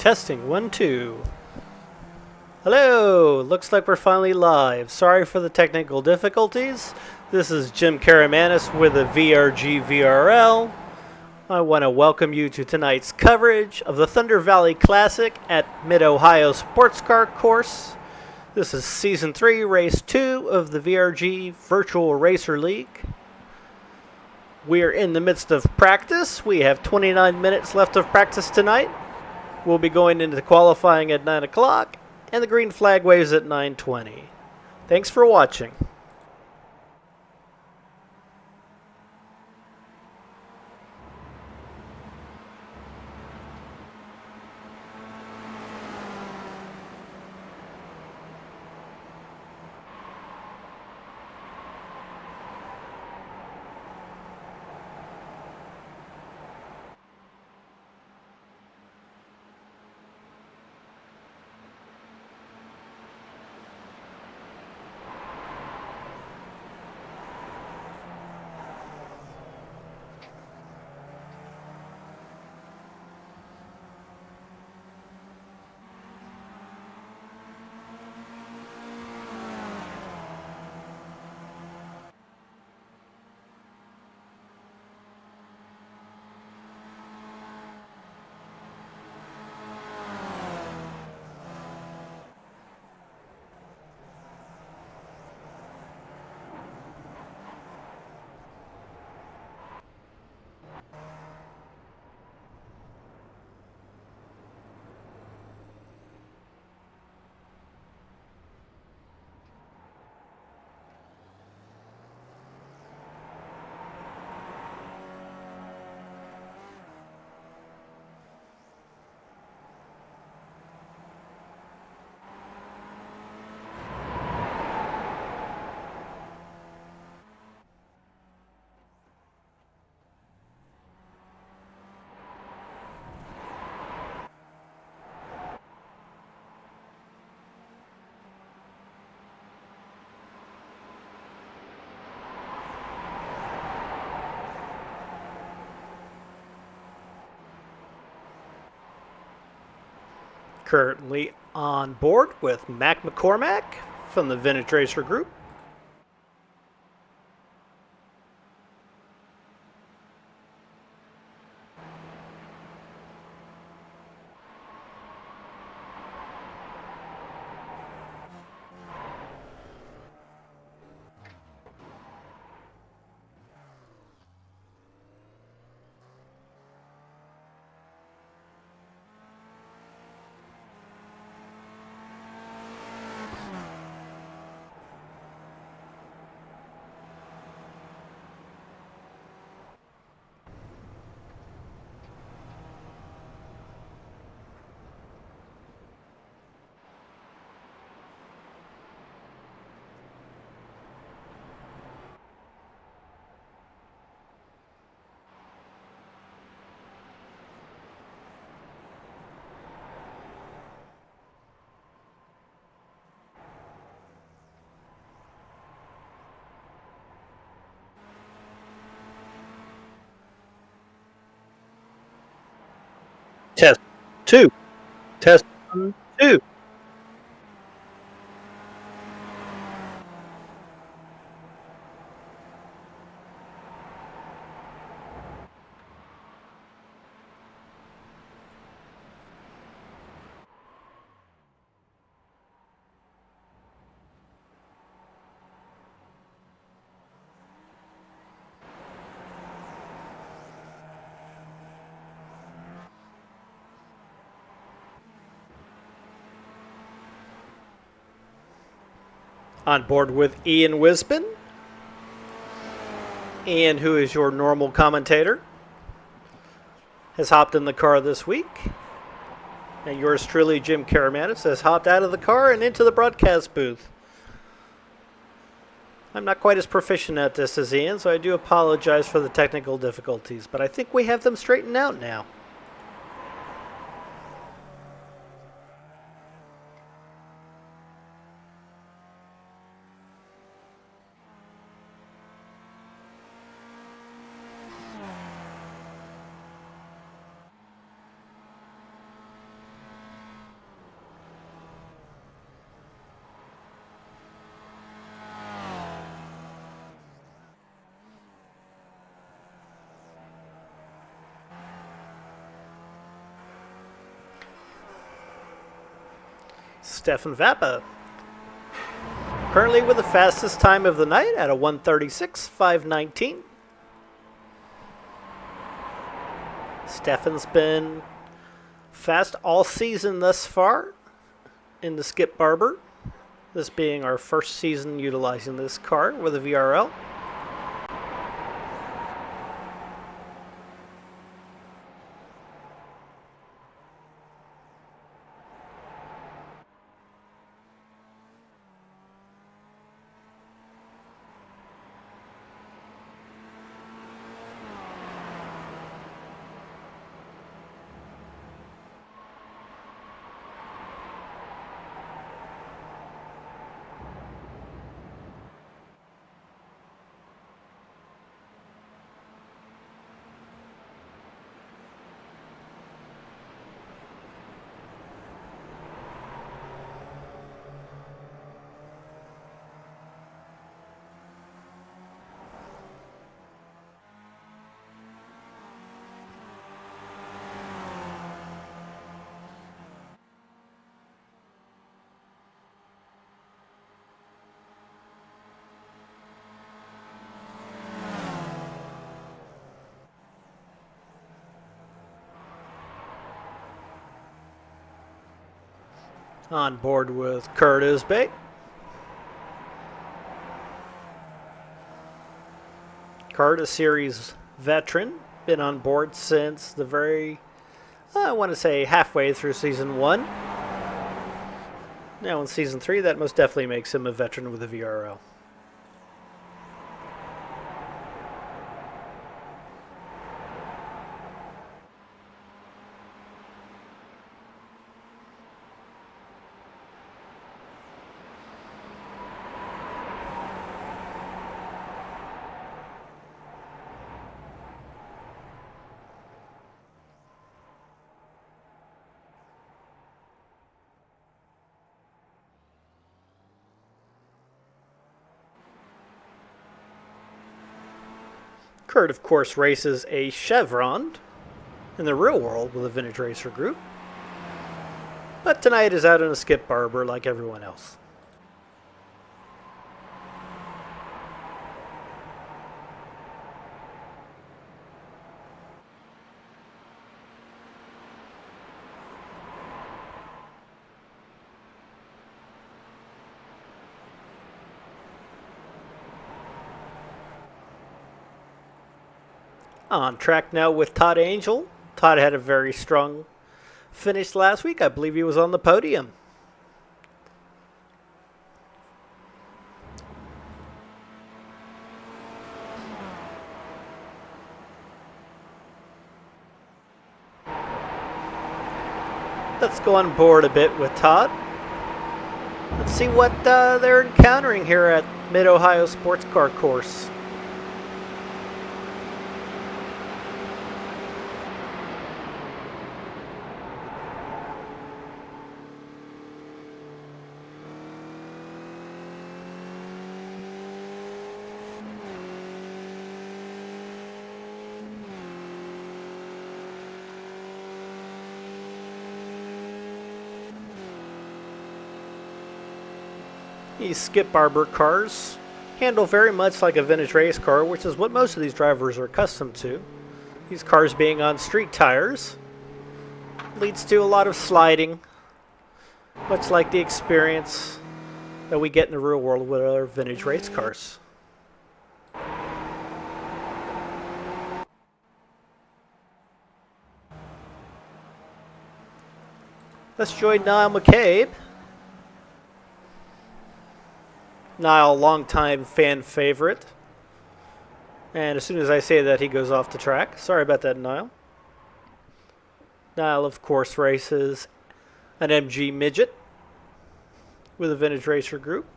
Testing 1, 2. Hello! Looks like we're finally live. Sorry for the technical difficulties. This is Jim Karamanis with the VRG VRL. I want to welcome you to tonight's coverage of the Thunder Valley Classic at Mid-Ohio Sports Car Course. This is Season 3, Race 2 of the VRG Virtual Racer League. We're in the midst of practice. We have 29 minutes left of practice tonight. We'll be going into qualifying at 9 o'clock, and the green flag waves at 9:20. Thanks for watching. Currently on board with Mac McCormack from the Vintage Racer Group. Test 2. Test 1, 2. On board with Ian Wisbin. Ian, who is your normal commentator, has hopped in the car this week. And yours truly, Jim Karamanis, has hopped out of the car and into the broadcast booth. I'm not quite as proficient at this as Ian, so I do apologize for the technical difficulties, but I think we have them straightened out now. Stefan Vappa. Currently with the fastest time of the night at a 1:36.519. Stefan's been fast all season thus far in the Skip Barber. This being our first season utilizing this car with a VRL. On board with Kurt Isbay. Kurt, a series veteran, been on board since the very, I want to say, halfway through Season 1. Now in Season 3, that most definitely makes him a veteran with a VRL. Kurt, of course, races a Chevron in the real world with a Vintage Racer Group, but tonight is out in a Skip Barber like everyone else. On track now with Todd Angel. Todd had a very strong finish last week. I believe he was on the podium. Let's go on board a bit with Todd. Let's see what they're encountering here at Mid-Ohio Sports Car Course. These Skip Barber cars handle very much like a vintage race car, which is what most of these drivers are accustomed to. These cars being on street tires leads to a lot of sliding, much like the experience that we get in the real world with our vintage race cars. Let's join Niall McCabe. Niall, longtime fan favorite. And as soon as I say that, he goes off the track. Sorry about that, Niall. Niall, of course, races an MG Midget with a Vintage Racer Group.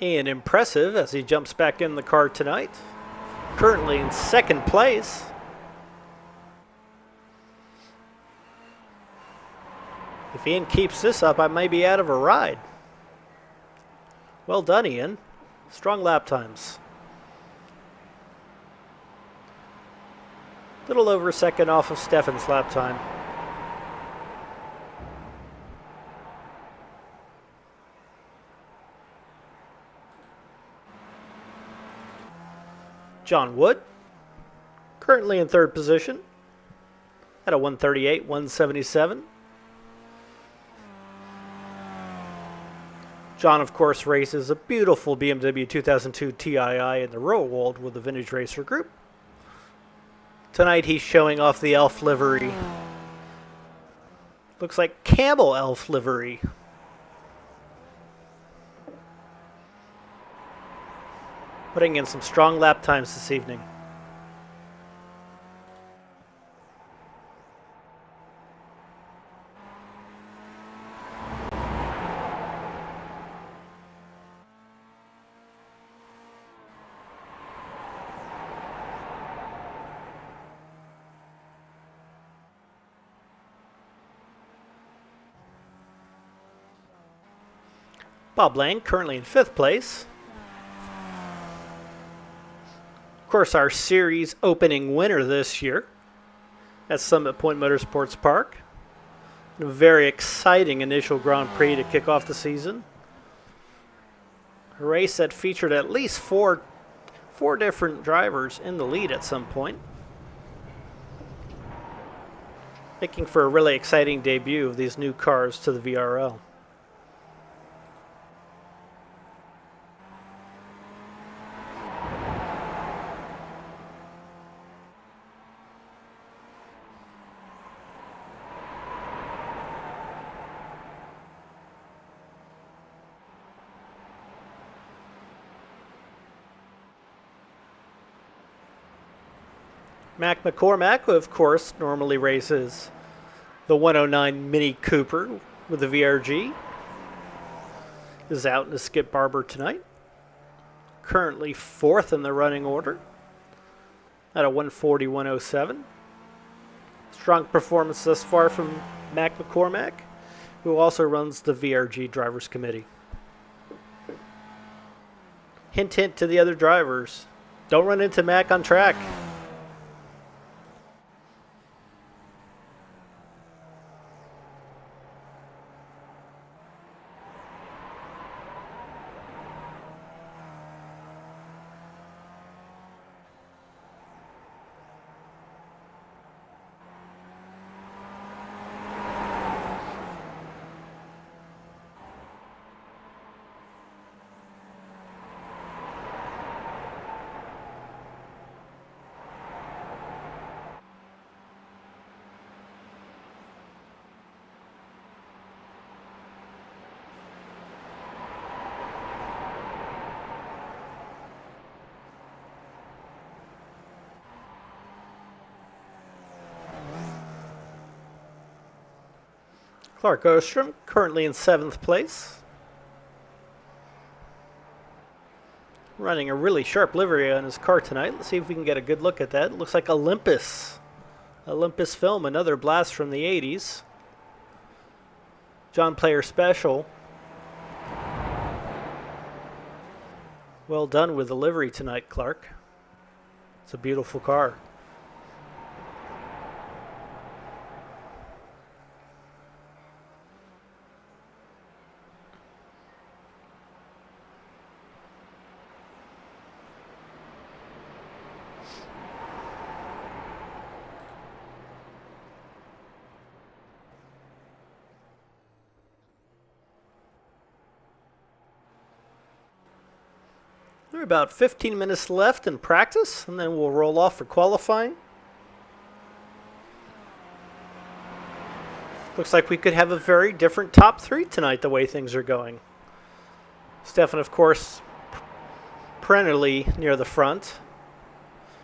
And impressive as he jumps back in the car tonight. Currently in second place. If Ian keeps this up, I may be out of a ride. Well done, Ian. Strong lap times. Little over a second off of Stefan's lap time. John Wood, currently in third position at a 138, 177. John, of course, races a beautiful BMW 2002 Tii in the real world with the Vintage Racer Group. Tonight he's showing off the elf livery. Looks like Campbell elf livery. Putting in some strong lap times this evening. Bob Lang, currently in fifth place. Of course, our series opening winner this year at Summit Point Motorsports Park. A very exciting initial Grand Prix to kick off the season. A race that featured at least four different drivers in the lead at some point. Making for a really exciting debut of these new cars to the VRL. Mac McCormack, who of course normally races the 109 Mini Cooper with the VRG, is out in the Skip Barber tonight. Currently fourth in the running order at a 140, 107. Strong performance thus far from Mac McCormack, who also runs the VRG Drivers Committee. Hint, hint to the other drivers. Don't run into Mac on track. Clark Ostrom, currently in seventh place. Running a really sharp livery on his car tonight. Let's see if we can get a good look at that. It looks like Olympus. Olympus film, another blast from the 80s. John Player Special. Well done with the livery tonight, Clark. It's a beautiful car. There are about 15 minutes left in practice, and then we'll roll off for qualifying. Looks like we could have a very different top three tonight, the way things are going. Stefan, of course, perennially near the front.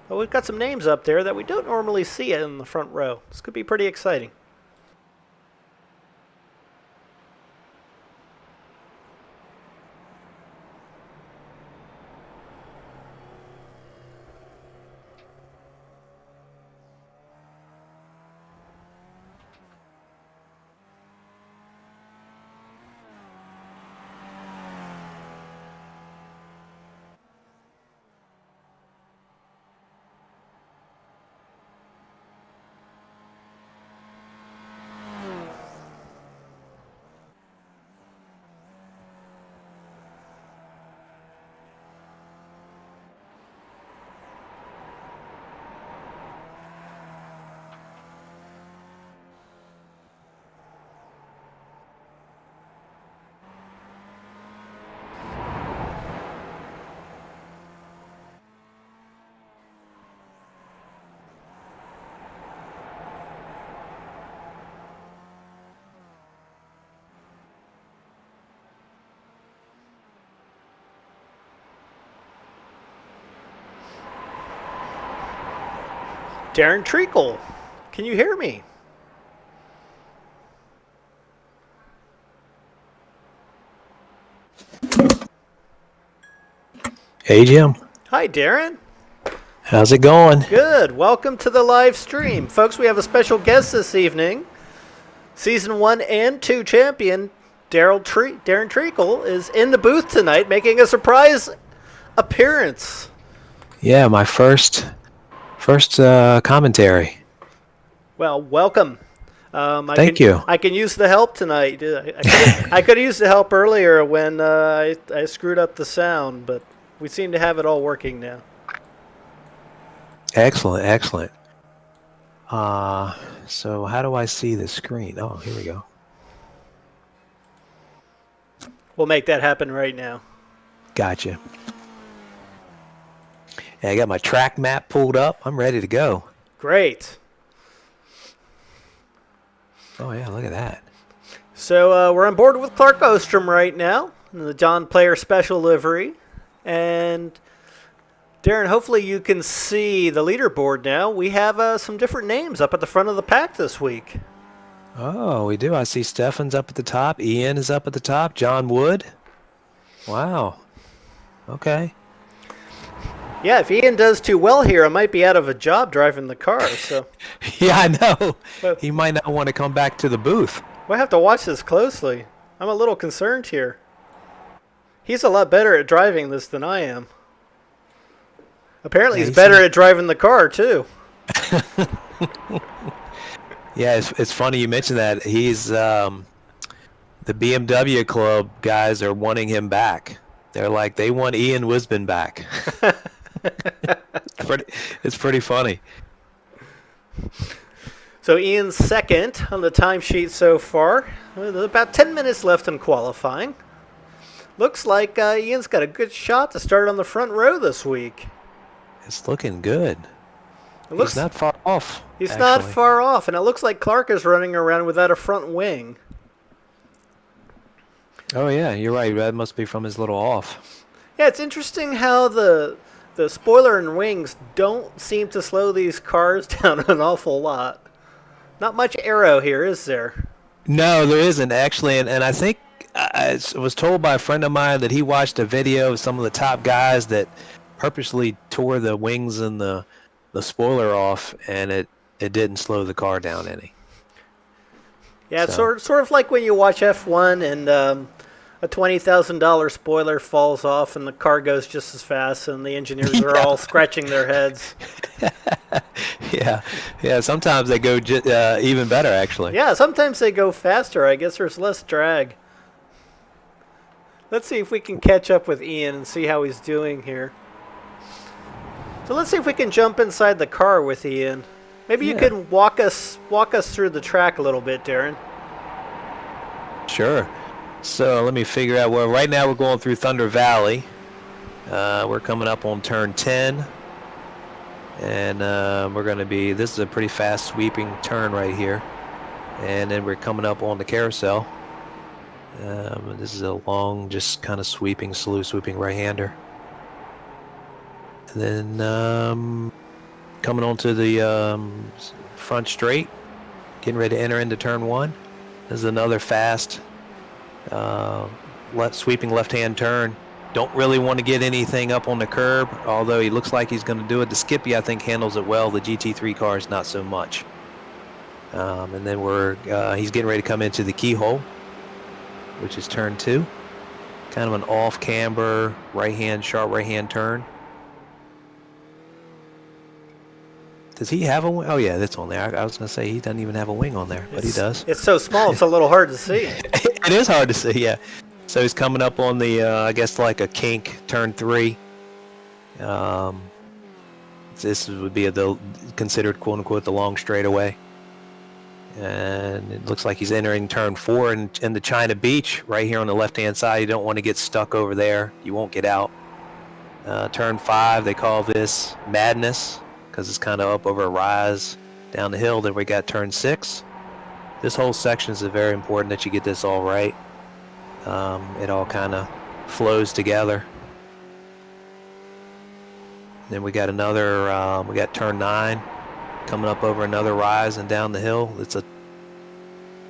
But we've got some names up there that we don't normally see in the front row. This could be pretty exciting. Darren Treacle, can you hear me? Hey, Jim. Hi, Darren. How's it going? Good. Welcome to the live stream. Folks, we have a special guest this evening. Season 1 and 2 champion Darren Treacle is in the booth tonight making a surprise appearance. Yeah, my first commentary. Well, welcome. Thank you. I can use the help tonight. I could have used the help earlier when I screwed up the sound, but we seem to have it all working now. Excellent, excellent. So how do I see the screen? Oh, here we go. We'll make that happen right now. Gotcha. Yeah, I got my track map pulled up. I'm ready to go. Great. Oh, yeah, look at that. So we're on board with Clark Ostrom right now in the John Player Special livery. And Darren, hopefully you can see the leaderboard now. We have some different names up at the front of the pack this week. Oh, we do. I see Stefan's up at the top. Ian is up at the top. John Wood. Wow. Okay. Yeah, if Ian does too well here, I might be out of a job driving the car. So Yeah, I know. But he might not want to come back to the booth. We'll have to watch this closely. I'm a little concerned here. He's a lot better at driving this than I am. Apparently, he's better at driving the car, too. Yeah, it's funny you mentioned that. He's the BMW club guys are wanting him back. They're like, they want Ian Wisbin back. It's pretty funny. So Ian's second on the timesheet so far. There's about 10 minutes left in qualifying. Looks like Ian's got a good shot to start on the front row this week. It's looking good. He's not far off. He's not far off, and it looks like Clark is running around without a front wing. Oh, yeah, you're right. That must be from his little off. Yeah, it's interesting how the spoiler and wings don't seem to slow these cars down an awful lot. Not much aero here, is there? No, there isn't, actually, and I think I was told by a friend of mine that he watched a video of some of the top guys that purposely tore the wings and the spoiler off, and it didn't slow the car down any. Yeah, it's sort of like when you watch F1 and a $20,000 spoiler falls off and the car goes just as fast, and the engineers are all scratching their heads. Yeah. Sometimes they go even better, actually. Yeah, sometimes they go faster. I guess there's less drag. Let's see if we can catch up with Ian and see how he's doing here. So let's see if we can jump inside the car with Ian. Maybe you can walk us through the track a little bit, Darren. Sure. So let me figure out. Well, right now we're going through Thunder Valley. We're coming up on turn 10. And we're going to be, this is a pretty fast sweeping turn right here. And then we're coming up on the carousel. This is a long, just kind of slow sweeping right-hander. And then coming onto the front straight, getting ready to enter into turn 1. This is another fast sweeping left-hand turn. Don't really want to get anything up on the curb, although he looks like he's going to do it. The Skippy, I think, handles it well. The GT3 cars, not so much. And then he's getting ready to come into the keyhole, which is turn 2. Kind of an off-camber, sharp right-hand turn. Does he have a wing? Oh, yeah, that's on there. I was going to say he doesn't even have a wing on there, but he does. It's so small, it's a little hard to see. It is hard to see, yeah. So he's coming up on the, I guess, like a kink, turn 3. This would be considered, quote-unquote, the long straightaway. And it looks like he's entering turn 4 in the China Beach, right here on the left-hand side. You don't want to get stuck over there. You won't get out. Turn 5, they call this Madness, because it's kind of up over a rise down the hill. Then we got turn 6. This whole section is very important that you get this all right. It all kind of flows together. Then we got we got turn 9. coming up over another rise and down the hill. It's a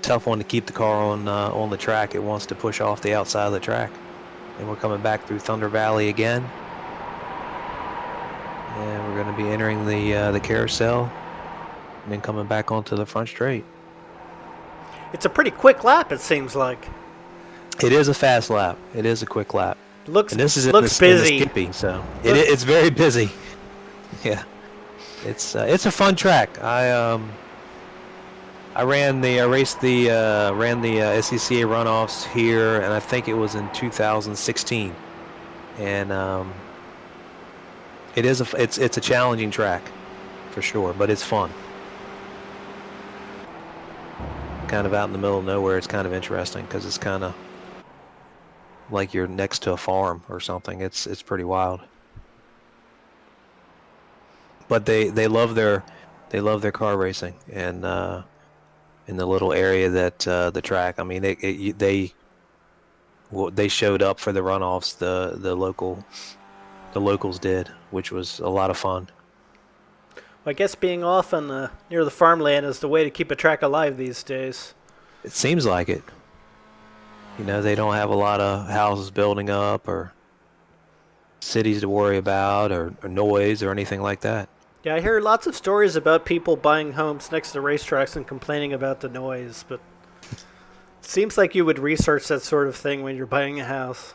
tough one to keep the car on the track. It wants to push off the outside of the track. And we're coming back through Thunder Valley again. And we're going to be entering the carousel and then coming back onto the front straight. It's a pretty quick lap, it seems like. It is a fast lap. It is a quick lap. Looks and this is looks in the busy. Skippy, so it's very busy. Yeah, it's a fun track. I ran the SCCA runoffs here, and I think it was in 2016. And it's a challenging track, for sure, but it's fun. Kind of out in the middle of nowhere. It's kind of interesting because it's kind of like you're next to a farm or something. It's pretty wild. But they love their car racing, and in the little area that the track. I mean, they showed up for the runoffs. The locals did, which was a lot of fun. I guess being off on near the farmland is the way to keep a track alive these days. It seems like it. You know, they don't have a lot of houses building up or cities to worry about or noise or anything like that. Yeah, I hear lots of stories about people buying homes next to racetracks and complaining about the noise, but it seems like you would research that sort of thing when you're buying a house.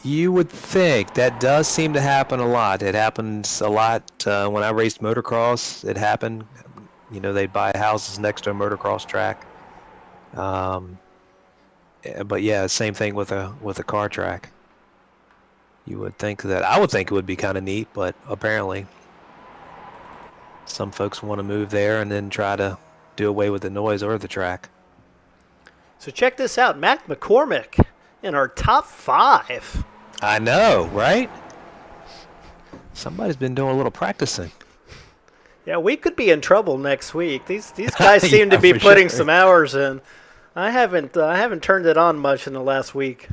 You would think. That does seem to happen a lot. It happens a lot when I raced motocross. It happened. You know, they'd buy houses next to a motocross track. But yeah, same thing with a car track. You would think that. I would think it would be kind of neat, but apparently some folks want to move there and then try to do away with the noise or the track. So check this out. Matt McCormick in our top 5. I know, right? Somebody's been doing a little practicing. Yeah, we could be in trouble next week. These guys seem to be putting some hours in. I haven't turned it on much in the last week.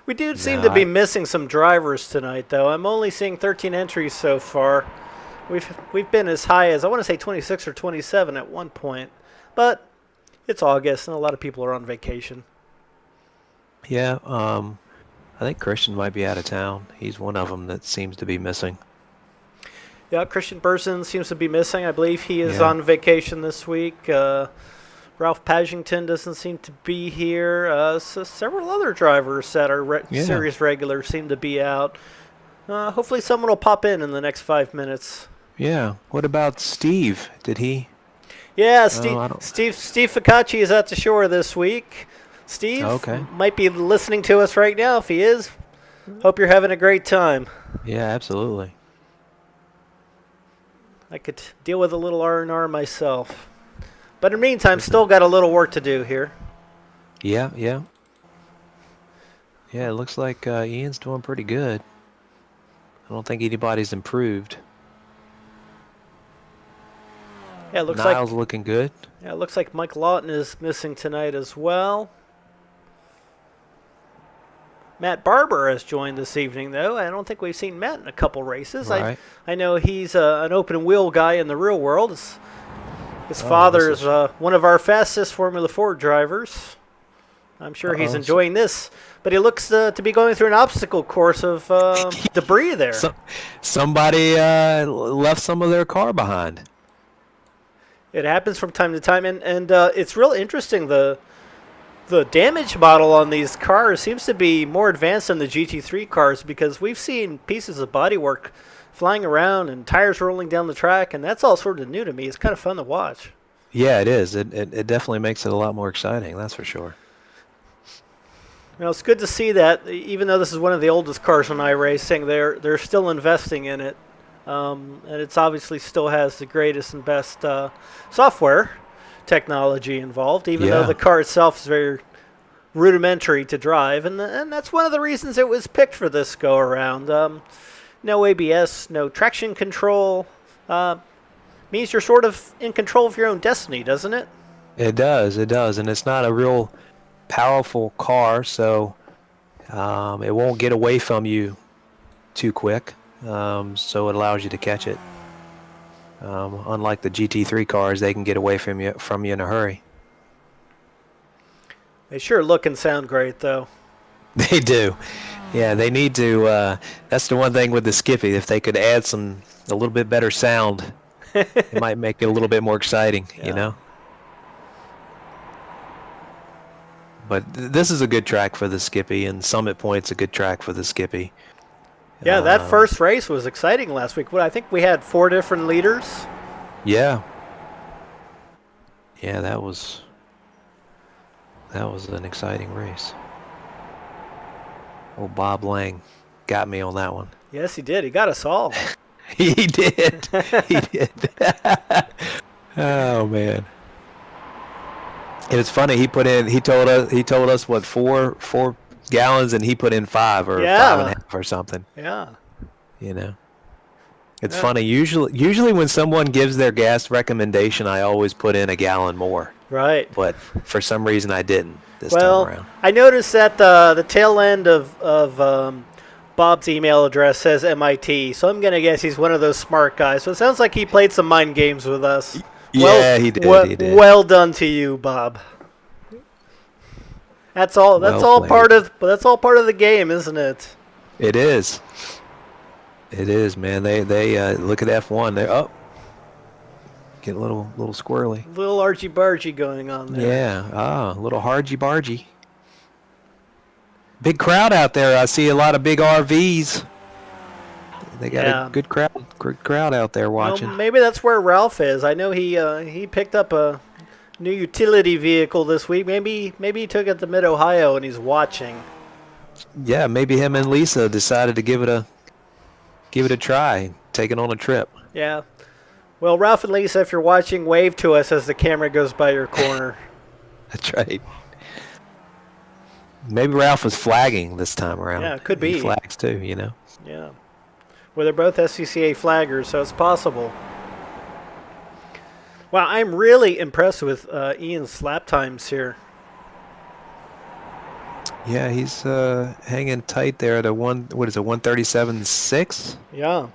We do seem to be missing some drivers tonight, though. I'm only seeing 13 entries so far. We've been as high as, I want to say 26 or 27 at one point, but it's August and a lot of people are on vacation. Yeah, I think Christian might be out of town. He's one of them that seems to be missing. Yeah, Christian Burson seems to be missing. I believe he is on vacation this week. Ralph Pagington doesn't seem to be here. So several other drivers that are series regulars seem to be out. Hopefully someone will pop in the next 5 minutes. Yeah. What about Steve? Did he? Yeah, Steve Ficacci is at the shore this week. Steve might be listening to us right now. If he is, hope you're having a great time. Yeah, absolutely. I could deal with a little R&R myself. But in the meantime, still got a little work to do here. Yeah. Yeah, it looks like Ian's doing pretty good. I don't think anybody's improved. Yeah, it looks Niles looking good. Yeah, it looks like Mike Lawton is missing tonight as well. Matt Barber has joined this evening, though. I don't think we've seen Matt in a couple races. Right. I know he's an open wheel guy in the real world. His father is one of our fastest Formula Ford drivers. I'm sure he's enjoying this. But he looks to be going through an obstacle course of debris there. Somebody left some of their car behind. It happens from time to time, and it's real interesting. The damage model on these cars seems to be more advanced than the GT3 cars because we've seen pieces of bodywork flying around and tires rolling down the track, and that's all sort of new to me. It's kind of fun to watch. Yeah, it is. It definitely makes it a lot more exciting, that's for sure. You know, it's good to see that, even though this is one of the oldest cars in iRacing, they're still investing in it. And it's obviously still has the greatest and best software technology involved, even though the car itself is very rudimentary to drive. And that's one of the reasons it was picked for this go-around. No ABS, no traction control. Means you're sort of in control of your own destiny, doesn't it? It does. And it's not a real powerful car, so it won't get away from you too quick. So it allows you to catch it. Unlike the GT3 cars, they can get away from you in a hurry. They sure look and sound great, though. They do. Yeah, they need to. That's the one thing with the Skippy. If they could add a little bit better sound, it might make it a little bit more exciting, Yeah. But this is a good track for the Skippy, and Summit Point's a good track for the Skippy. Yeah, that first race was exciting last week. I think we had 4 different leaders. Yeah. Yeah, that was an exciting race. Old Bob Lang got me on that one. Yes, he did. He got us all. He did. He did. Oh man. It was funny. He told us what 4 gallons, and he put in 5 or 5.5 or something. Yeah. It's funny. Usually when someone gives their gas recommendation, I always put in a gallon more. Right. But for some reason, I didn't this time around. I noticed that the tail end of Bob's email address says MIT, so I'm going to guess he's one of those smart guys. So it sounds like he played some mind games with us. Yeah, he did. He did. Well done to you, Bob. That's all. That's all part of the game, isn't it? It is. It is, man. They look at F1. They're up. Get a little squirrely. Little argy bargy going on there. Yeah. A little hargy bargy. Big crowd out there. I see a lot of big RVs. They got a good crowd out there watching. Well, maybe that's where Ralph is. I know he picked up a new utility vehicle this week. Maybe he took it to Mid Ohio and he's watching. Yeah, maybe him and Lisa decided to give it a try, take it on a trip. Yeah. Well, Ralph and Lisa, if you're watching, wave to us as the camera goes by your corner. That's right. Maybe Ralph was flagging this time around. Yeah, it could be. He flags too, Yeah. Well, they're both SCCA flaggers, so it's possible. Wow, I'm really impressed with Ian's lap times here. Yeah, he's hanging tight there at 137.6? Yeah.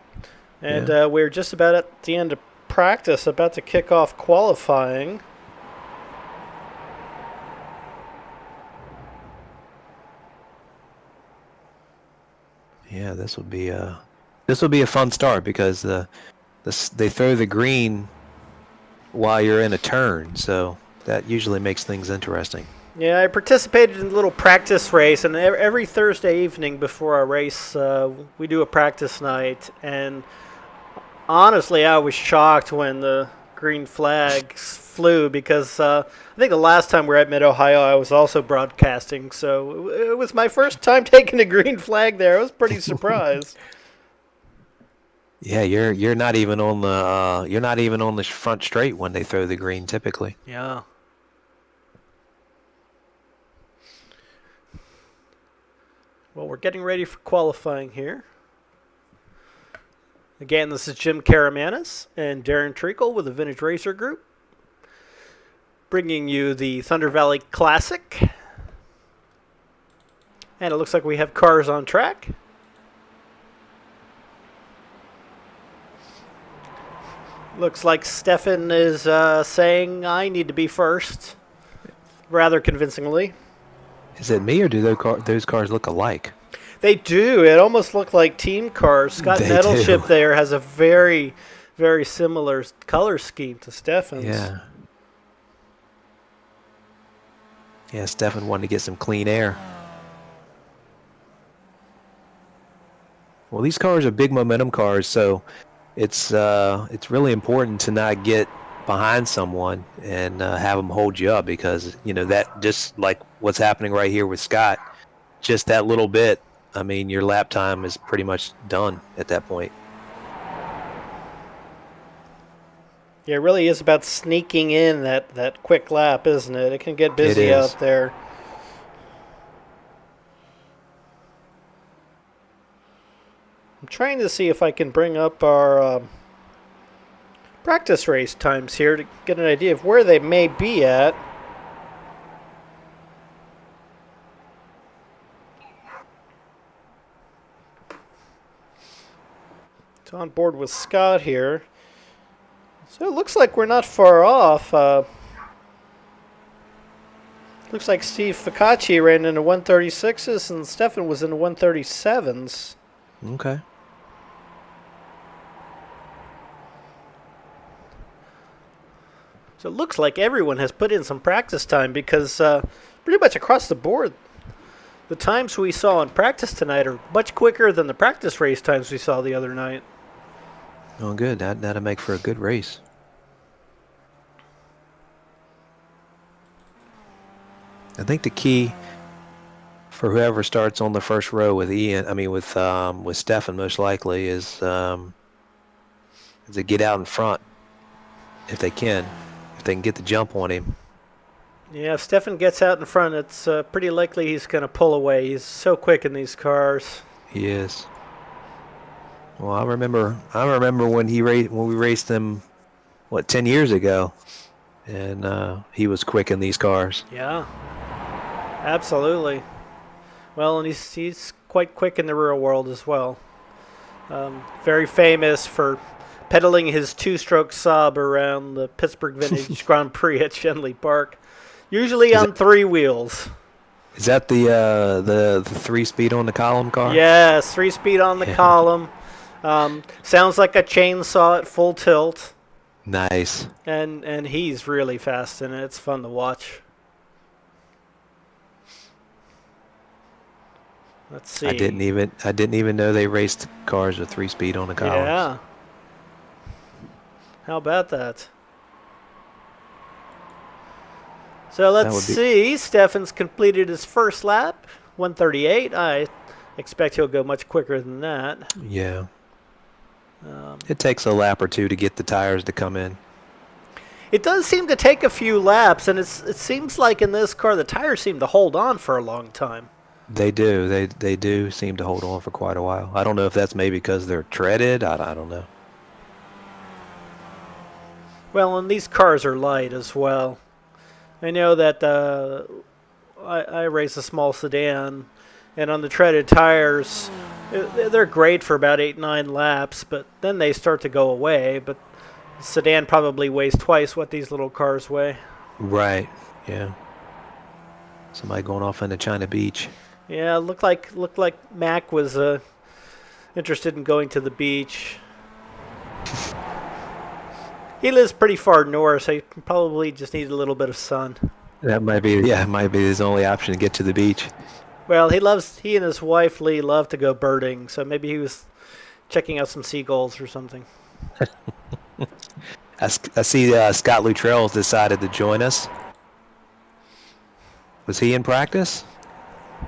And we're just about at the end of practice, about to kick off qualifying. Yeah, this will be a fun start because they throw the green while you're in a turn, so that usually makes things interesting. Yeah, I participated in a little practice race, and every Thursday evening before our race, we do a practice night. And honestly, I was shocked when the green flags flew because I think the last time we were at Mid-Ohio, I was also broadcasting. So it was my first time taking a green flag there. I was pretty surprised. Yeah, you're not even on the front straight when they throw the green typically. Yeah. Well, we're getting ready for qualifying here. Again, this is Jim Karamanis and Darren Treacle with the Vintage Racer Group, bringing you the Thunder Valley Classic. And it looks like we have cars on track. Looks like Stefan is saying I need to be first, rather convincingly. Is it me, or do those cars look alike? They do. It almost looked like team cars. Scott Nettleship there has a very, very similar color scheme to Stefan's. Yeah. Yeah, Stefan wanted to get some clean air. Well, these cars are big momentum cars, so it's really important to not get behind someone and have them hold you up, because that, just like what's happening right here with Scott, just that little bit, I mean, your lap time is pretty much done at that point. Yeah, it really is about sneaking in that quick lap, isn't it? It can get busy out there. I'm trying to see if I can bring up our practice race times here to get an idea of where they may be at. So on board with Scott here. So it looks like we're not far off. Looks like Steve Ficacci ran into 136s and Stefan was in the 137s. Okay. So it looks like everyone has put in some practice time because pretty much across the board, the times we saw in practice tonight are much quicker than the practice race times we saw the other night. Oh, good. That'll make for a good race. I think the key for whoever starts on the first row with with Stefan most likely is to get out in front if they can get the jump on him. Yeah, if Stefan gets out in front, it's pretty likely he's going to pull away. He's so quick in these cars. He is. Well, I remember when we raced him, 10 years ago, and he was quick in these cars. Yeah, absolutely. Well, and he's quite quick in the real world as well. Very famous for pedaling his two-stroke Saab around the Pittsburgh Vintage Grand Prix at Shenley Park, usually on 3 wheels. Is that the 3-speed on the column car? Yes, 3-speed on the column. Sounds like a chainsaw at full tilt. Nice. And he's really fast in it. It's fun to watch. Let's see. I didn't even know they raced cars with 3-speed on the columns. Yeah. How about that? So let's see. Stefan's completed his first lap, 138. I expect he'll go much quicker than that. Yeah. It takes a lap or two to get the tires to come in. It does seem to take a few laps, and it seems like in this car the tires seem to hold on for a long time. They do. They do seem to hold on for quite a while. I don't know if that's maybe because they're treaded. I don't know. Well, and these cars are light as well. I know that I race a small sedan, and on the treaded tires, they're great for about 8-9 laps, but then they start to go away. But the sedan probably weighs twice what these little cars weigh. Right. Yeah. Somebody going off into China Beach. Yeah, looked like Mac was interested in going to the beach. He lives pretty far north, so he probably just needs a little bit of sun. That might be his only option to get to the beach. Well, he and his wife Lee love to go birding, so maybe he was checking out some seagulls or something. I see Scott Luttrell decided to join us. Was he in practice?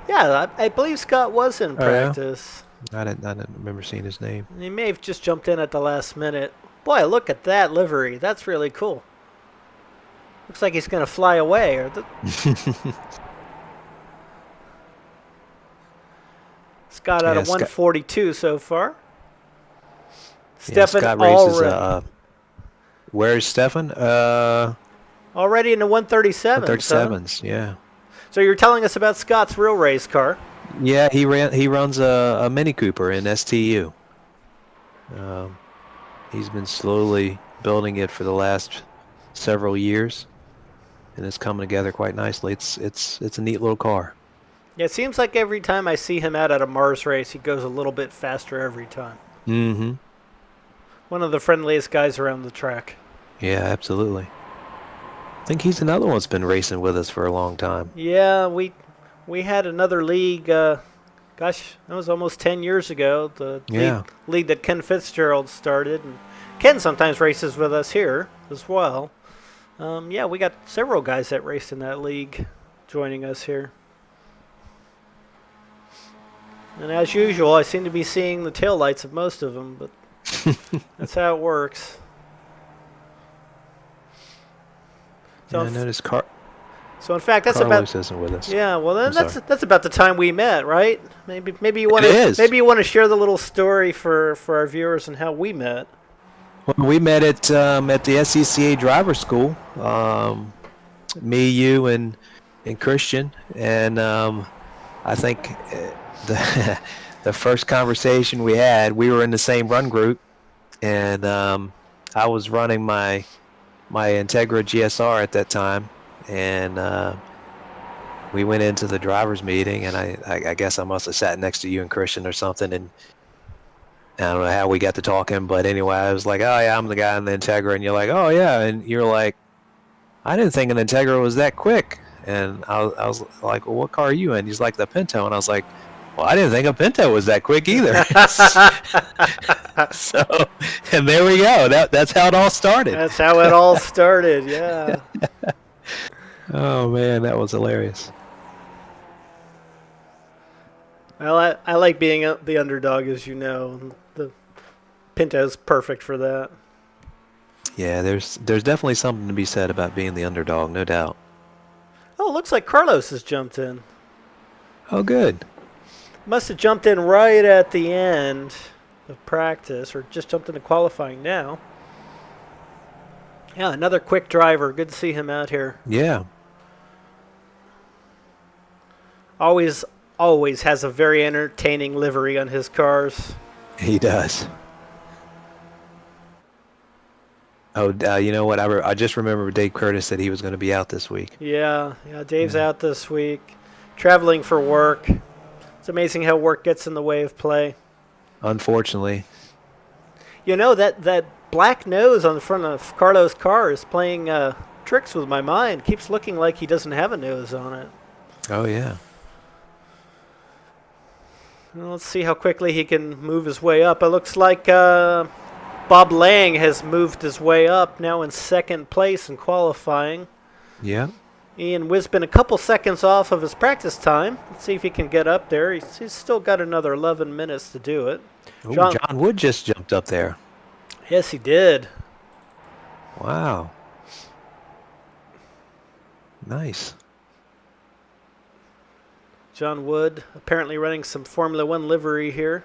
Yeah, I believe Scott was in practice. Yeah? I didn't remember seeing his name. He may have just jumped in at the last minute. Boy, look at that livery. That's really cool. Looks like he's going to fly away. Scott out of 142 so far. Stefan Scott races. Where's Stefan? Already in the 137s. 137s, yeah. So you're telling us about Scott's real race car? Yeah, he runs a Mini Cooper in STU. He's been slowly building it for the last several years, and it's coming together quite nicely. It's a neat little car. Yeah, it seems like every time I see him out at a Mars race, he goes a little bit faster every time. Mm-hmm. One of the friendliest guys around the track. Yeah, absolutely. I think he's another one that's been racing with us for a long time. Yeah, we had another league, gosh, that was almost 10 years ago, the league that Ken Fitzgerald started. And Ken sometimes races with us here as well. Yeah, we got several guys that raced in that league joining us here. And as usual, I seem to be seeing the taillights of most of them, but that's how it works. So I noticed So in fact, that's Carlos isn't with us. Yeah, well then that's about the time we met, right? Maybe you want to share the little story for our viewers and how we met. Well, we met at the SCCA driver school. Me, you, and Christian, and I think the first conversation we had, we were in the same run group, and I was running my Integra GSR at that time, and we went into the driver's meeting, and I guess I must have sat next to you and Christian or something, and I don't know how we got to talking, but anyway, I was like, oh yeah, I'm the guy in the Integra, and you're like, oh yeah, and you're like, I didn't think an Integra was that quick, and I was like, well, what car are you in? He's like, the Pinto, and I was like, well, I didn't think a Pinto was that quick either. So, and there we go. That's how it all started. That's how it all started, yeah. Oh man, that was hilarious. Well, I like being the underdog, as you know. The Pinto's perfect for that. Yeah, there's definitely something to be said about being the underdog, no doubt. Oh, it looks like Carlos has jumped in. Oh, good. Must have jumped in right at the end of practice, or just jumped into qualifying now. Yeah, another quick driver. Good to see him out here. Yeah. Always has a very entertaining livery on his cars. He does. Oh, you know what? I just remember Dave Curtis said he was going to be out this week. Yeah, Dave's out this week, traveling for work. It's amazing how work gets in the way of play. Unfortunately. You know, that black nose on the front of Carlos' car is playing tricks with my mind. Keeps looking like he doesn't have a nose on it. Oh, yeah. Well, let's see how quickly he can move his way up. It looks like Bob Lang has moved his way up, now in second place in qualifying. Yeah. Ian Wisbin a couple seconds off of his practice time. Let's see if he can get up there. He's still got another 11 minutes to do it. Ooh, John Wood just jumped up there. Yes, he did. Wow. Nice. John Wood apparently running some Formula One livery here.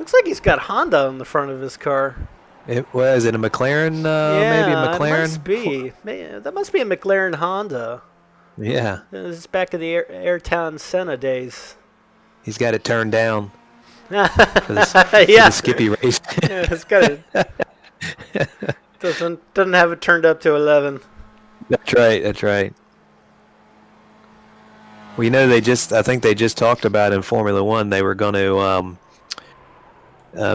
Looks like he's got Honda on the front of his car. It was it a McLaren? Maybe a McLaren. It must be. That must be a McLaren Honda. Yeah. This is back in the Ayrton Senna days. He's got it turned down for the Skippy race. Yeah, it's got it. Doesn't have it turned up to 11. That's right. That's right. Well, you know, I think they just talked about in Formula One they were going to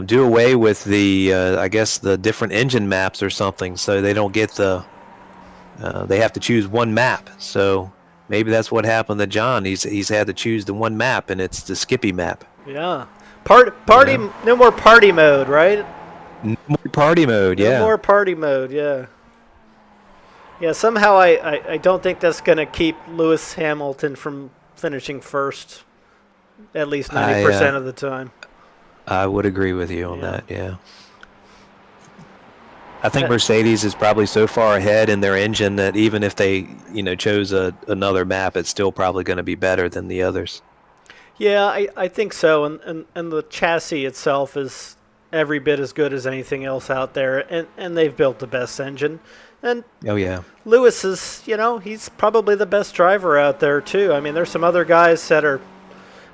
do away with I guess the different engine maps or something, so they don't get they have to choose one map. So maybe that's what happened to John. He's had to choose the one map, and it's the Skippy map. Yeah. Party. Yeah. No more party mode, right? No more party mode. Yeah. No more party mode. Yeah. Yeah, somehow I don't think that's going to keep Lewis Hamilton from finishing first at least 90% of the time. I would agree with you on that, yeah. I think Mercedes is probably so far ahead in their engine that even if they, chose another map, it's still probably going to be better than the others. Yeah, I think so, and the chassis itself is every bit as good as anything else out there, and they've built the best engine. And oh yeah, Lewis is, he's probably the best driver out there too. I mean, there's some other guys that are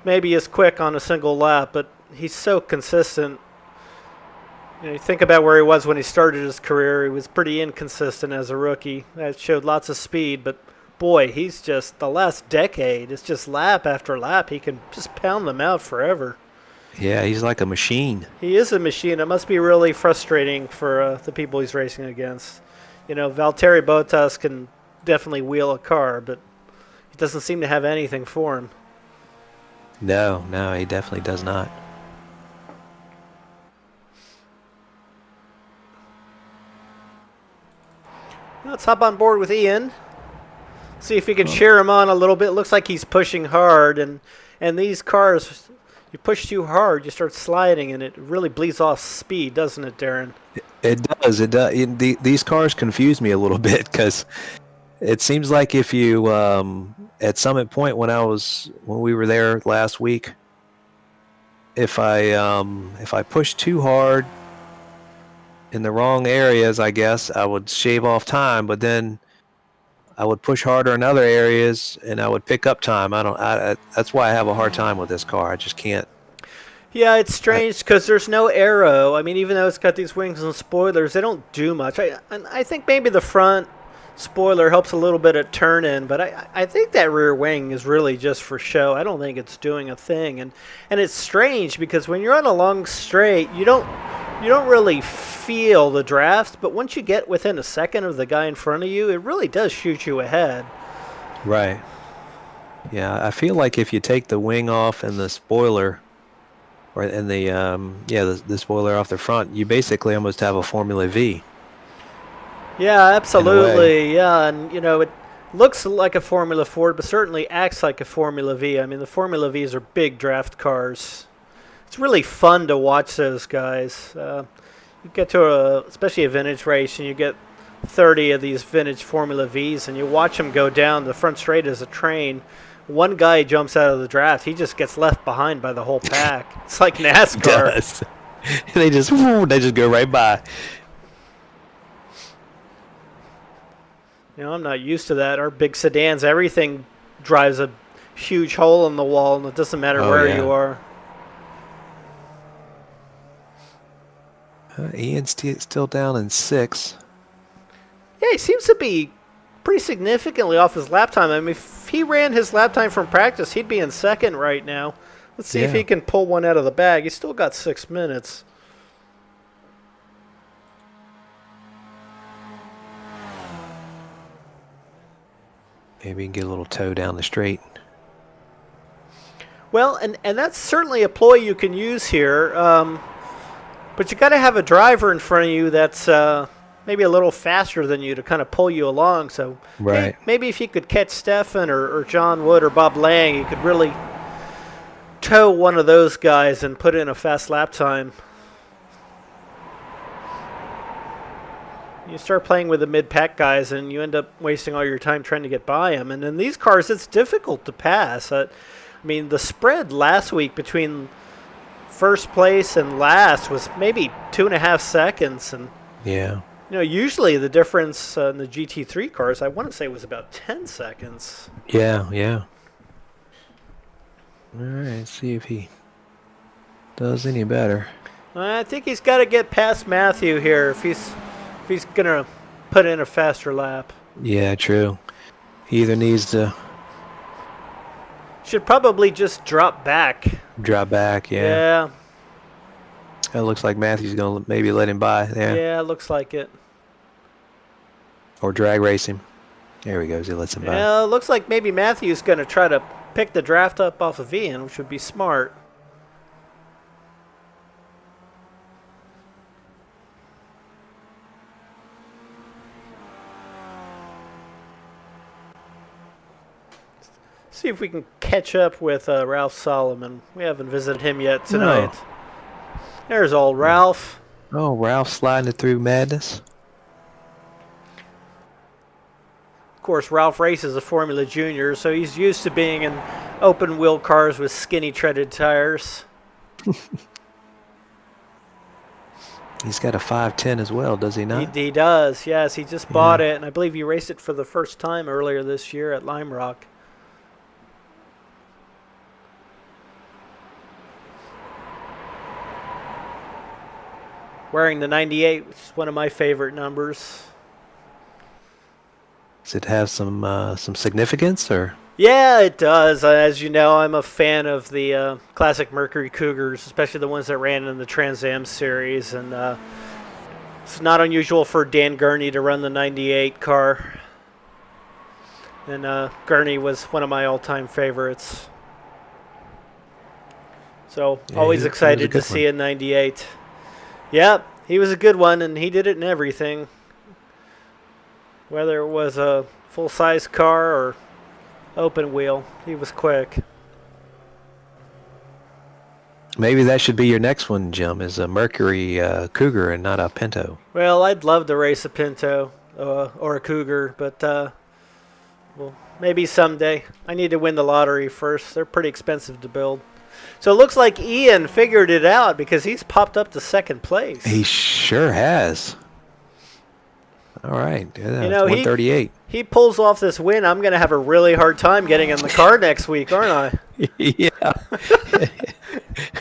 maybe as quick on a single lap, but he's so consistent. You think about where he was when he started his career. He was pretty inconsistent as a rookie. That showed lots of speed, but boy, he's just the last decade. It's just lap after lap. He can just pound them out forever. Yeah, he's like a machine. He is a machine. It must be really frustrating for the people he's racing against. Valtteri Bottas can definitely wheel a car, but he doesn't seem to have anything for him. No, he definitely does not. Let's hop on board with Ian. See if we can cheer him on a little bit. It looks like he's pushing hard, and these cars, you push too hard, you start sliding, and it really bleeds off speed, doesn't it, Darren? It does. It does. These cars confuse me a little bit because it seems like if you at Summit Point when we were there last week, if I push too hard in the wrong areas, I guess I would shave off time, but then I would push harder in other areas and I would pick up time. That's why I have a hard time with this car. I just can't. Yeah, it's strange because there's no aero. I mean, even though it's got these wings and spoilers, they don't do much. I think maybe the front spoiler helps a little bit at turn in, but I think that rear wing is really just for show. I don't think it's doing a thing, and it's strange because when you're on a long straight, you don't really feel the draft, but once you get within a second of the guy in front of you, it really does shoot you ahead. Right. Yeah, I feel like if you take the wing off and the spoiler, and the spoiler off the front, you basically almost have a Formula V. Yeah, absolutely. Yeah, and it looks like a Formula Ford, but certainly acts like a Formula V. I mean, the Formula Vs are big draft cars. It's really fun to watch those guys. You get to especially a vintage race, and you get 30 of these vintage Formula Vs, and you watch them go down the front straight as a train. One guy jumps out of the draft. He just gets left behind by the whole pack. It's like NASCAR. Does. they just go right by. I'm not used to that. Our big sedans, everything drives a huge hole in the wall, and it doesn't matter where you are. Ian's still down in 6. Yeah, he seems to be pretty significantly off his lap time. I mean, if he ran his lap time from practice, he'd be in second right now. Let's see if he can pull one out of the bag. He's still got 6 minutes. Maybe he can get a little toe down the straight. Well, and that's certainly a ploy you can use here. But you got to have a driver in front of you that's maybe a little faster than you to kind of pull you along. So maybe if you could catch Stefan or John Wood or Bob Lang, you could really tow one of those guys and put in a fast lap time. You start playing with the mid-pack guys, and you end up wasting all your time trying to get by them. And in these cars, it's difficult to pass. I mean, the spread last week between first place and last was maybe 2.5 seconds. And usually the difference in the GT3 cars, I want to say, was about 10 seconds. Yeah. All right, let's see if he does any better. I think he's got to get past Matthew here if he's going to put in a faster lap. Yeah, true. He either needs to... Should probably just drop back. Yeah. It looks like Matthew's going to maybe let him by there. Yeah, it looks like it. Or drag race him. There he goes. He lets him by. Yeah, it looks like maybe Matthew's going to try to pick the draft up off of Ian, which would be smart. See if we can catch up with Ralph Solomon. We haven't visited him yet tonight. No. There's old Ralph. Oh, Ralph sliding it through madness. Of course, Ralph races a Formula Junior, so he's used to being in open-wheel cars with skinny treaded tires. He's got a 510 as well, does he not? He does, yes. He just bought it, and I believe he raced it for the first time earlier this year at Lime Rock. Wearing the 98, which is one of my favorite numbers. Does it have some significance, or? Yeah, it does. As you know, I'm a fan of the classic Mercury Cougars, especially the ones that ran in the Trans Am series. And it's not unusual for Dan Gurney to run the 98 car. And Gurney was one of my all-time favorites. So always excited to see a 98. Yep, he was a good one, and he did it in everything. Whether it was a full-size car or open wheel, he was quick. Maybe that should be your next one, Jim, is a Mercury Cougar and not a Pinto. Well, I'd love to race a Pinto or a Cougar, but well, maybe someday. I need to win the lottery first. They're pretty expensive to build. So it looks like Ian figured it out because he's popped up to second place. He sure has. All right. Yeah, 138. He pulls off this win. I'm going to have a really hard time getting in the car next week, aren't I? Yeah.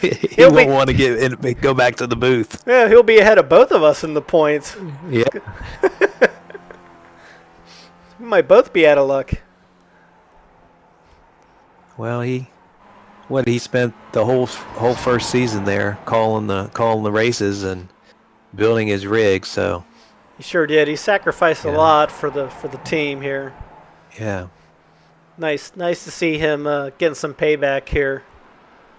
He won't want to go back to the booth. Yeah, he'll be ahead of both of us in the points. Yeah. We might both be out of luck. Well, he spent the whole first season there calling the races and building his rig. So He sure did. He sacrificed a lot for the team here. yeah. Nice to see him getting some payback here.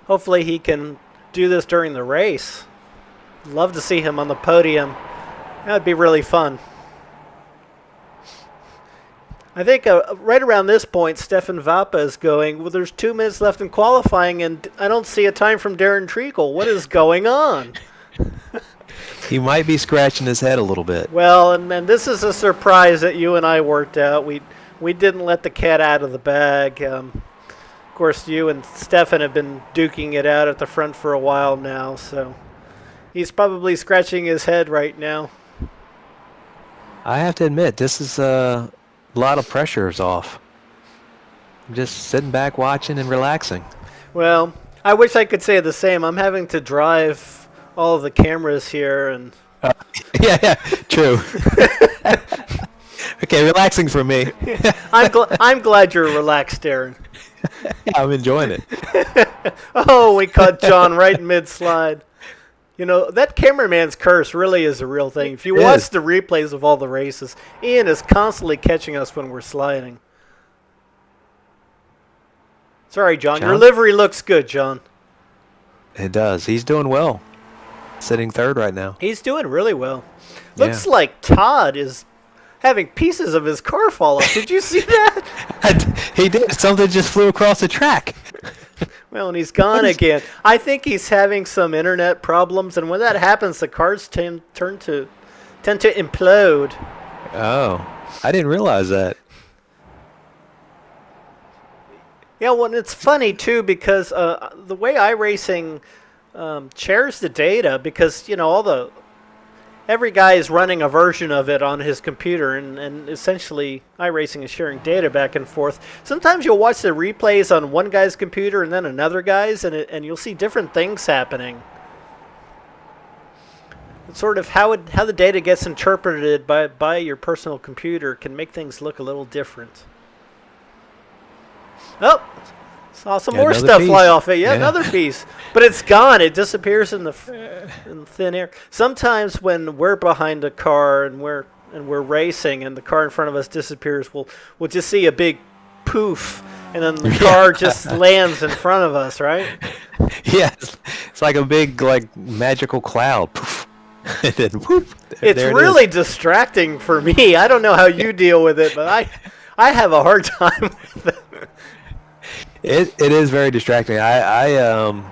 Hopefully he can do this during the race. Love to see him on the podium. That would be really fun. I think right around this point, Stefan Vapa is going, well, there's 2 minutes left in qualifying, and I don't see a time from Darren Treacle. What is going on? He might be scratching his head a little bit. Well, and this is a surprise that you and I worked out. We didn't let the cat out of the bag. Of course, you and Stefan have been duking it out at the front for a while now, so he's probably scratching his head right now. I have to admit, this is a lot of pressure is off. I'm just sitting back watching and relaxing. Well, I wish I could say the same. I'm having to drive all of the cameras here, and yeah, true. Okay, relaxing for me. I'm glad you're relaxed, Darren. I'm enjoying it. Oh, we caught John right mid-slide. You know, that cameraman's curse really is a real thing. If you watch the replays of all the races, Ian is constantly catching us when we're sliding. Sorry, John. Your livery looks good, John. It does. He's doing well. Sitting third right now. He's doing really well. Looks like Todd is having pieces of his car fall off. Did you see that? He did. Something just flew across the track. Well, and he's gone again. I think he's having some internet problems, and when that happens, the cars tend to implode. Oh, I didn't realize that. Yeah, well, and it's funny too because the way iRacing shares the data, because you know every guy is running a version of it on his computer, and essentially iRacing is sharing data back and forth. Sometimes you'll watch the replays on one guy's computer and then another guy's, and you'll see different things happening. It's sort of how the data gets interpreted by your personal computer can make things look a little different. Oh, saw some more stuff fly off it. Yeah, another piece. But it's gone. It disappears in the thin air. Sometimes when we're behind a car and we're racing and the car in front of us disappears, we'll just see a big poof, and then the car just lands in front of us, right? Yeah, it's like a big magical cloud. Poof. And then whoop. It's really distracting for me. I don't know how you deal with it, but I have a hard time with it. It is very distracting. I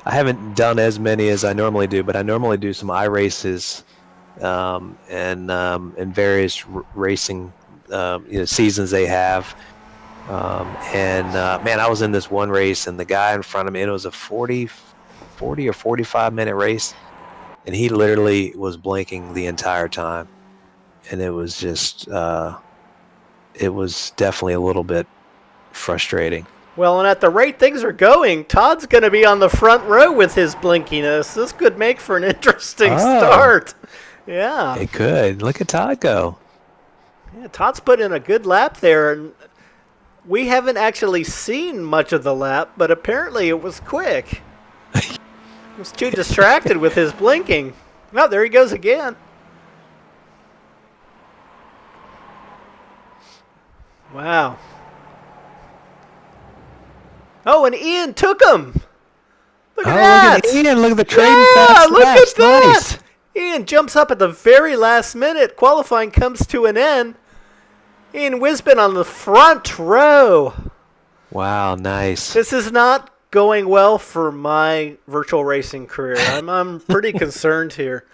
haven't done as many as I normally do, but I normally do some iRaces and various racing seasons they have. Man, I was in this one race, and the guy in front of me, it was a 40 or 45 minute race, and he literally was blinking the entire time, and it was just it was definitely a little bit frustrating. Well, and at the rate things are going, Todd's going to be on the front row with his blinkiness. This could make for an interesting start. Yeah. It could. Look at Todd go. Yeah, Todd's put in a good lap there, and we haven't actually seen much of the lap, but apparently it was quick. He was too distracted with his blinking. Oh, there he goes again. Wow. Oh, and Ian took him. Look at that. Look at Ian. Look at the trading fast look laps. At that. Nice. Ian jumps up at the very last minute. Qualifying comes to an end. Ian Wisbin on the front row. Wow, nice. This is not going well for my virtual racing career. I'm pretty concerned here.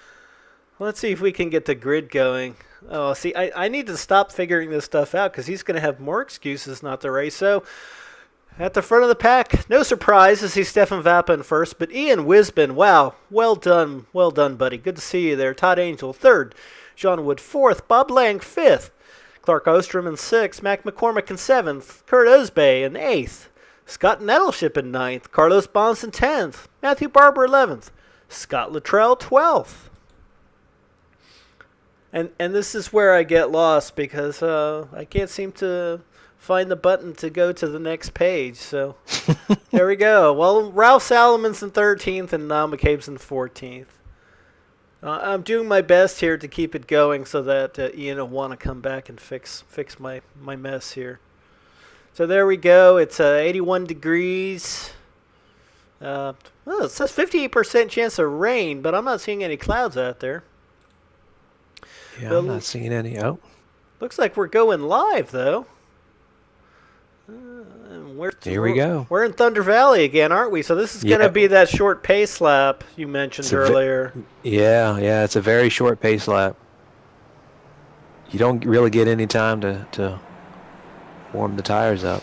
Let's see if we can get the grid going. Oh, see, I need to stop figuring this stuff out because he's going to have more excuses not to race. So, at the front of the pack, no surprise to see Stefan Vapa in first, but Ian Wisbin, wow, well done, buddy. Good to see you there. Todd Angel, third. John Wood, fourth. Bob Lang, fifth. Clark Ostrom in sixth. Mac McCormick in seventh. Kurt Osbey in eighth. Scott Nettleship in 9th. Carlos Bonson 10th. Matthew Barber 11th. Scott Luttrell 12th. And this is where I get lost because I can't seem to find the button to go to the next page. So there we go. Well, Ralph Salomon's in 13th and Niall McCabe's in 14th. I'm doing my best here to keep it going so that Ian will want to come back and fix my mess here. So there we go. It's 81 degrees. Well, it says 58% chance of rain, but I'm not seeing any clouds out there. Yeah, I'm not seeing any. Oh. Looks like we're going live, though. Here we go. We're in Thunder Valley again, aren't we? So this is going to be that short pace lap you mentioned earlier. Yeah, it's a very short pace lap. You don't really get any time to warm the tires up.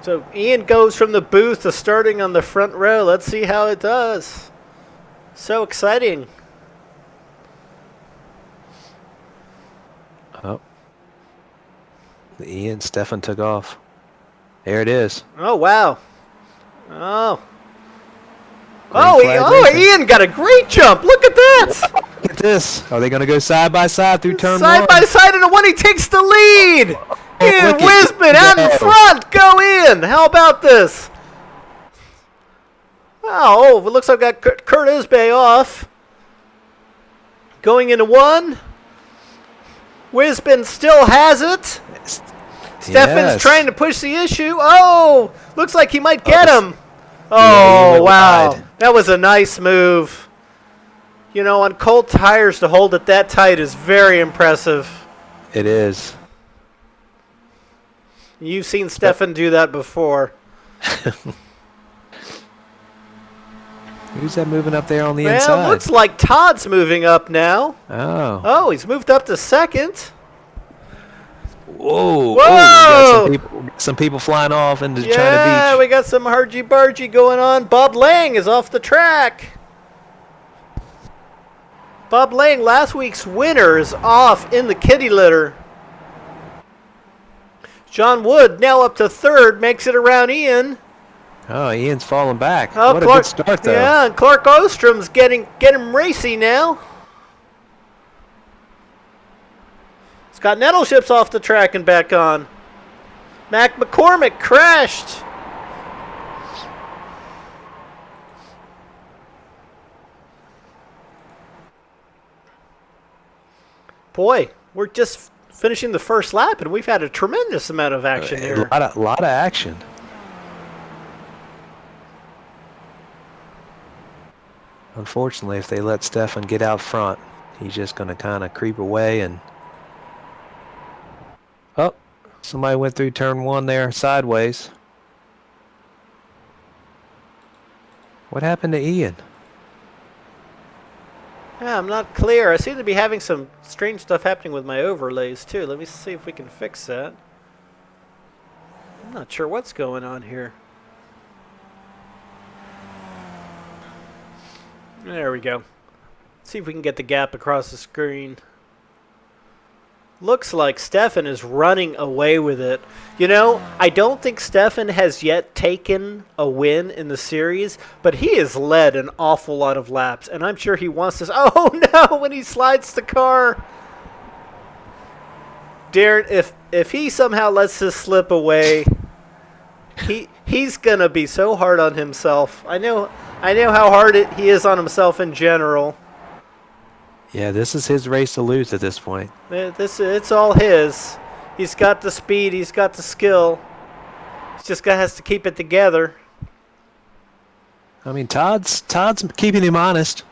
So Ian goes from the booth to starting on the front row. Let's see how it does. So exciting. Oh. Ian, Stefan took off. There it is. Oh, wow. Ian got a great jump. Look at that. Look at this. Are they going to go side by side through turn side 1? Side by side in the one. He takes the lead. Ian Wisman out in front. Go in. How about this? Wow. Oh, it looks like I got Kurt Isbay off. Going into 1. Wisman still has it. Stefan's trying to push the issue. Oh, looks like he might get him. Oh, wow. That was a nice move. You know, on cold tires to hold it that tight is very impressive. It is. You've seen Stefan do that before. Who's that moving up there on the inside? Well, looks like Todd's moving up now. Oh, he's moved up to 2nd. Whoa! Whoa! We got some people flying off into China Beach. Yeah, we got some hargy-bargy going on. Bob Lang is off the track. Bob Lang, last week's winner, is off in the kitty litter. John Wood now up to 3rd, makes it around Ian. Oh, Ian's falling back. Oh, what a good start, though. Yeah, and Clark Ostrom's getting racy now. Scott Nettleship's off the track and back on. Mac McCormick crashed. Boy, we're just finishing the first lap, and we've had a tremendous amount of action here. A lot of action. Unfortunately, if they let Stefan get out front, he's just going to kind of creep away and... Oh, somebody went through turn 1 there sideways. What happened to Ian? Yeah, I'm not clear. I seem to be having some strange stuff happening with my overlays, too. Let me see if we can fix that. I'm not sure what's going on here. There we go. See if we can get the gap across the screen. Looks like Stefan is running away with it. You know, I don't think Stefan has yet taken a win in the series, but he has led an awful lot of laps, and I'm sure he wants this. Oh, no, when he slides the car. Darren, if he somehow lets this slip away, he's going to be so hard on himself. I know how hard he is on himself in general. Yeah, this is his race to lose at this point. It's all his. He's got the speed. He's got the skill. He just has to keep it together. I mean, Todd's keeping him honest.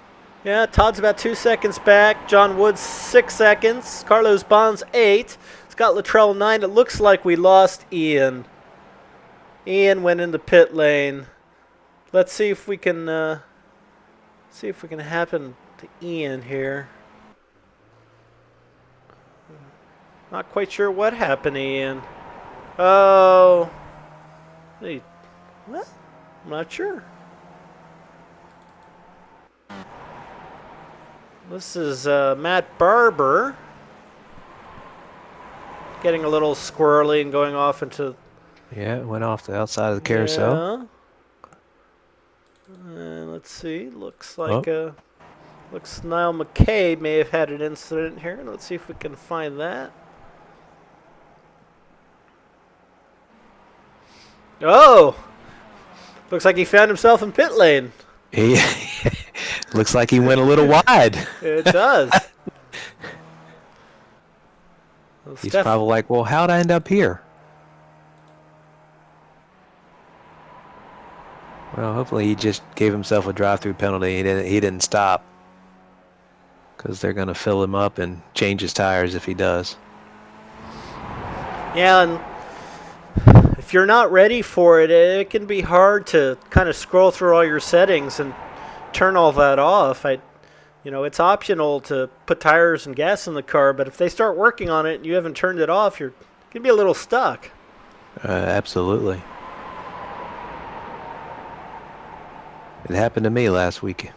Yeah, Todd's about 2 seconds back. John Woods 6 seconds. Carlos Bonds 8. Scott Luttrell 9. It looks like we lost Ian. Ian went in the pit lane. Let's see if we can happen to Ian here. Not quite sure what happened to Ian. Oh. Hey, what? I'm not sure. This is Matt Barber getting a little squirrely and going off into Yeah, it went off the outside of the carousel. Yeah. Let's see. Looks Oh, like looks Niall McKay may have had an incident here. Let's see if we can find that. Oh, looks like he found himself in pit lane. he looks like he went a little wide. It does. Well, He's probably like, well, how'd I end up here? Well, hopefully he just gave himself a drive-through penalty. He didn't stop because they're going to fill him up and change his tires if he does. Yeah, and if you're not ready for it, it can be hard to kind of scroll through all your settings and turn all that off. It's optional to put tires and gas in the car, but if they start working on it and you haven't turned it off, you're going to be a little stuck. Absolutely. It happened to me last week.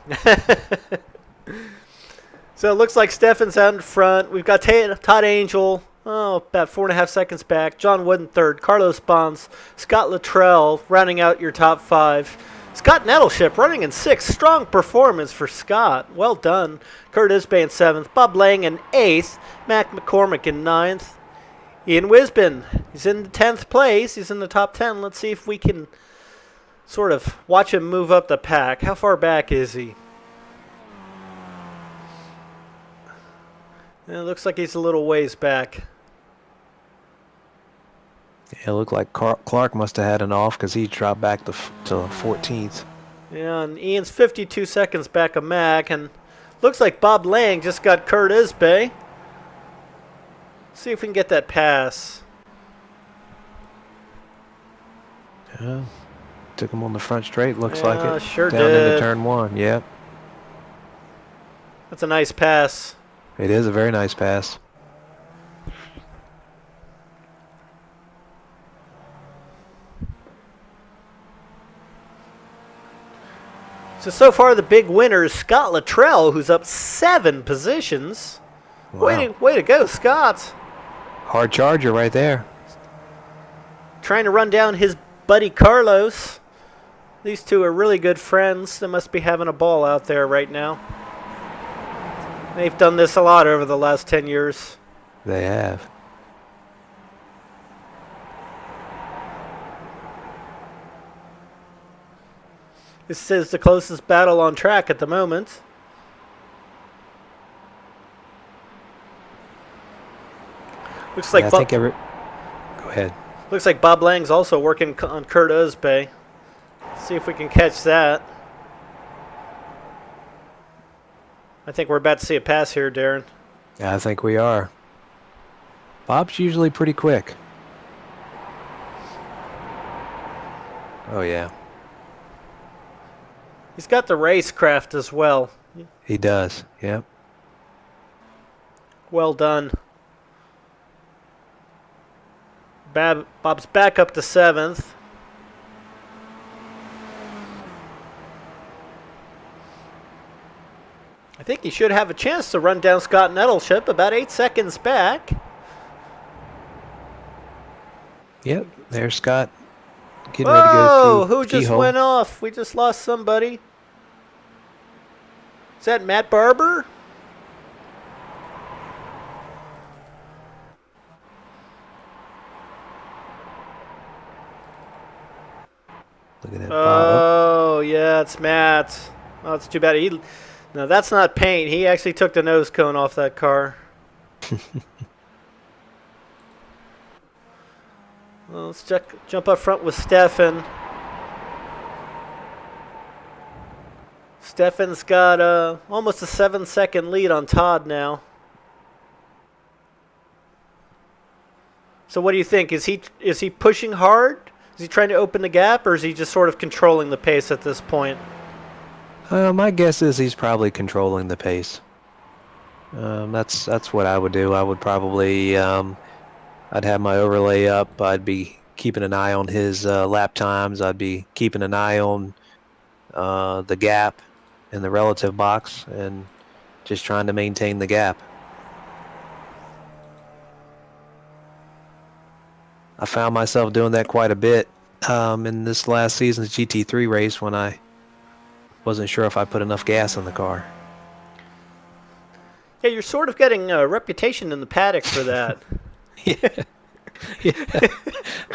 So it looks like Steffen's out in front. We've got Todd Angel, about 4.5 seconds back. John Wood in third. Carlos Bonds, Scott Luttrell rounding out your top five. Scott Nettleship running in sixth. Strong performance for Scott. Well done. Kurt Isbay in seventh. Bob Lang in eighth. Mac McCormick in ninth. Ian Wisbin, he's in the 10th place. He's in the top 10. Let's see if we can sort of watch him move up the pack. How far back is he? It looks like he's a little ways back. Yeah, it looked like Clark must have had an off because he dropped back to 14th. Yeah, and Ian's 52 seconds back of Mac, and looks like Bob Lang just got Kurt Isbay. See if we can get that pass. Yeah, took him on the front straight, looks like it. Sure Down did. into turn one, yep. That's a nice pass. It is a very nice pass. So far the big winner is Scott Luttrell, who's up 7 positions. Wow. Way to go, Scott. Hard charger right there. Trying to run down his buddy Carlos. These two are really good friends. They must be having a ball out there right now. They've done this a lot over the last 10 years. They have. This is the closest battle on track at the moment. Looks like Go ahead. Looks like Bob Lang's also working on Kurt Isbay. See if we can catch that. I think we're about to see a pass here, Darren. Yeah, I think we are. Bob's usually pretty quick. Oh, yeah. He's got the racecraft as well. He does, yep. Well done. Bob's back up to 7th. I think he should have a chance to run down Scott Nettleship, about 8 seconds back. Yep, there's Scott. Getting Whoa, ready to go through who just keyhole. went off? We just lost somebody. Is that Matt Barber? Look at that. Oh, yeah, it's Matt. Oh, it's too bad. No, that's not paint. He actually took the nose cone off that car. Well, let's jump up front with Steffen. Steffen's got almost a 7-second lead on Todd now. So what do you think? Is he pushing hard? Is he trying to open the gap, or is he just sort of controlling the pace at this point? My guess is he's probably controlling the pace. That's what I would do. I would probably I'd have my overlay up. I'd be keeping an eye on his lap times. I'd be keeping an eye on the gap in the relative box and just trying to maintain the gap. I found myself doing that quite a bit in this last season's GT3 race when I wasn't sure if I put enough gas in the car. Yeah, you're sort of getting a reputation in the paddock for that. Yeah.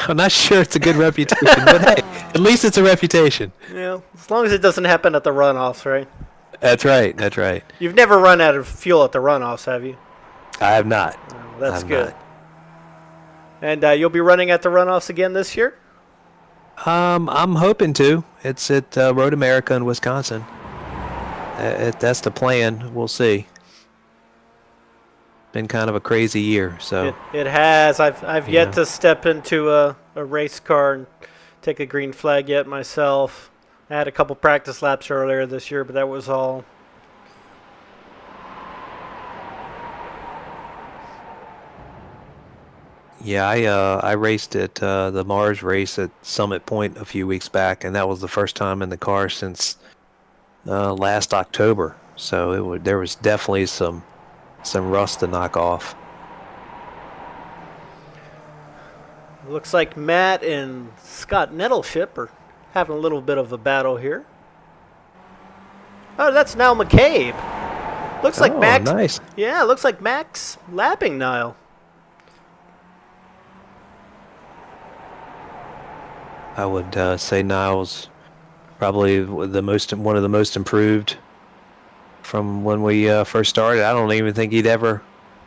I'm not sure it's a good reputation, but hey, at least it's a reputation. Yeah, as long as it doesn't happen at the runoffs, right? That's right. That's right. You've never run out of fuel at the runoffs, have you? I have not. Oh, that's I'm good. not. And you'll be running at the runoffs again this year? I'm hoping to. It's at Road America in Wisconsin. That's the plan. We'll see. Been kind of a crazy year, so It has. I've yet to step into a race car and take a green flag yet myself. I had a couple practice laps earlier this year, but that was all. yeah, I raced at the Mars race at Summit Point a few weeks back, and that was the first time in the car since last October. So there was definitely some rust to knock off. Looks like Matt and Scott Nettleship are having a little bit of a battle here. Oh, that's now McCabe. Looks like Max. Nice. Yeah, looks like Max lapping Niall. I would say Niall's probably one of the most improved from when we first started. I don't even think he'd ever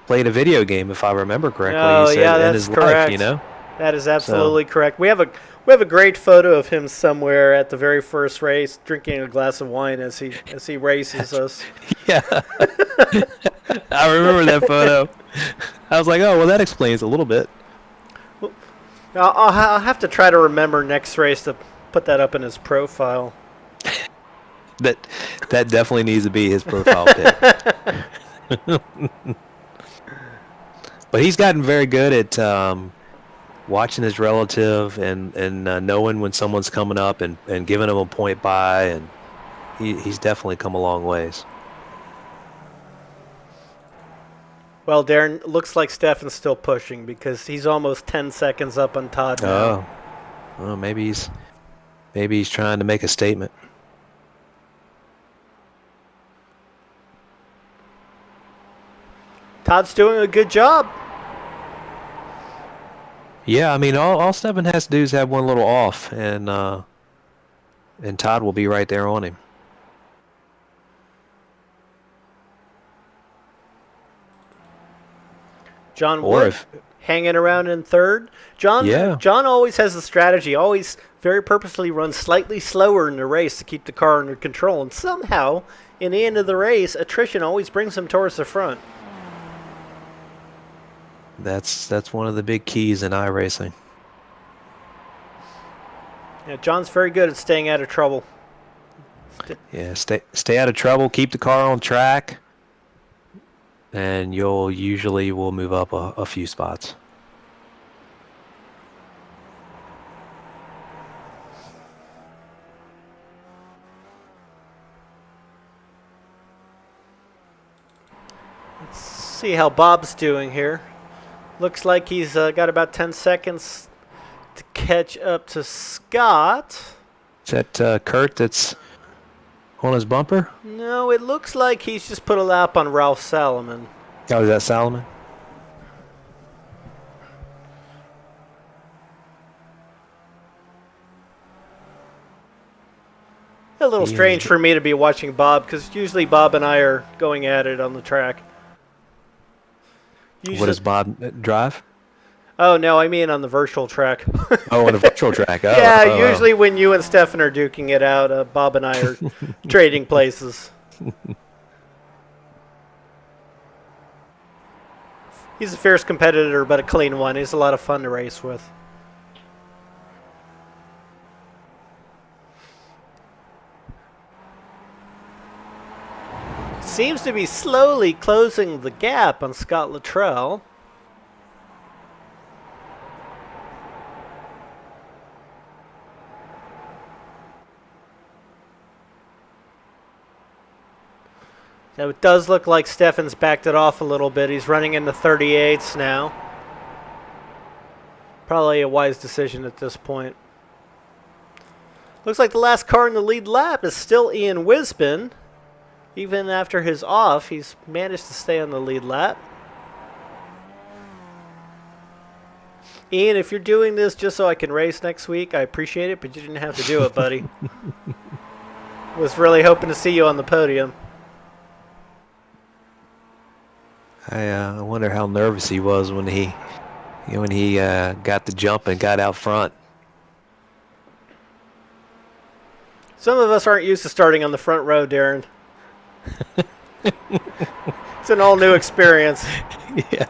played a video game, if I remember correctly. Oh, he said, yeah, in that's his correct. life, That is absolutely correct. We have a great photo of him somewhere at the very first race, drinking a glass of wine as he races us. Yeah, I remember that photo. I was like, oh, well, that explains a little bit. I'll have to try to remember next race to put that up in his profile. That definitely needs to be his profile pic. But he's gotten very good at watching his relative and knowing when someone's coming up and giving him a point by, and he's definitely come a long ways. Well, Darren, looks like Stefan's still pushing because he's almost 10 seconds up on Todd now. Oh, well, maybe he's trying to make a statement. Todd's doing a good job. Yeah, I mean, all Stefan has to do is have one little off, and Todd will be right there on him. John Wood hanging around in third. John always has a strategy, always very purposely runs slightly slower in the race to keep the car under control. And somehow, in the end of the race, attrition always brings him towards the front. That's one of the big keys in iRacing. Yeah, John's very good at staying out of trouble. Yeah, stay out of trouble, keep the car on track, and you'll usually will move up a few spots. Let's see how Bob's doing here. Looks like he's got about 10 seconds to catch up to Scott. Is that Kurt that's on his bumper? No, it looks like he's just put a lap on Ralph Salomon. Oh, is that Salomon? A little strange for me to be watching Bob because usually Bob and I are going at it on the track. What does Bob drive? Oh, no, I mean on the virtual track. Oh, on a virtual track. Oh, yeah, usually when you and Stefan are duking it out, Bob and I are trading places. He's a fierce competitor, but a clean one. He's a lot of fun to race with. Seems to be slowly closing the gap on Scott Luttrell. So it does look like Stefan's backed it off a little bit. He's running in the 38s now. Probably a wise decision at this point. Looks like the last car in the lead lap is still Ian Wisbin. Even after his off, he's managed to stay on the lead lap. Ian, if you're doing this just so I can race next week, I appreciate it, but you didn't have to do it, buddy. Was really hoping to see you on the podium. I wonder how nervous he was when he got the jump and got out front. Some of us aren't used to starting on the front row, Darren. It's an all-new experience. Yeah.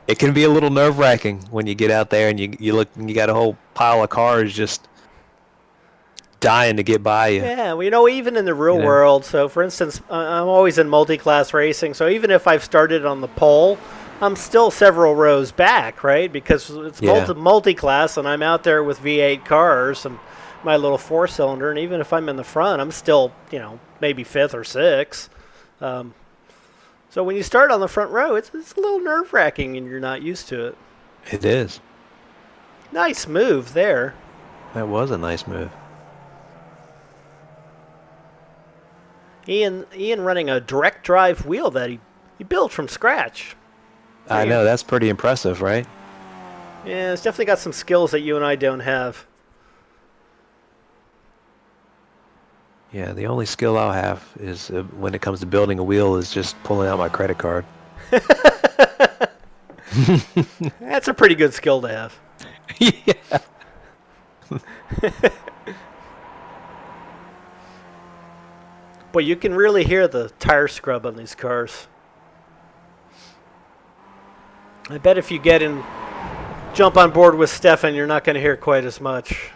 It can be a little nerve-wracking when you get out there and you look and you got a whole pile of cars just dying to get by you. Yeah, well, even in the real world, so for instance, I'm always in multi-class racing, so even if I've started on the pole, I'm still several rows back, right? Because it's multi-class, and I'm out there with V8 cars and my little four-cylinder, and even if I'm in the front, I'm still, maybe fifth or sixth. So when you start on the front row, it's a little nerve-wracking, and you're not used to it. It is. Nice move there. That was a nice move. Ian running a direct drive wheel that he built from scratch. I know, that's pretty impressive, right? Yeah, it's definitely got some skills that you and I don't have. Yeah, the only skill I'll have is when it comes to building a wheel is just pulling out my credit card. That's a pretty good skill to have. Yeah. Boy, you can really hear the tire scrub on these cars. I bet if you jump on board with Stefan, you're not going to hear quite as much.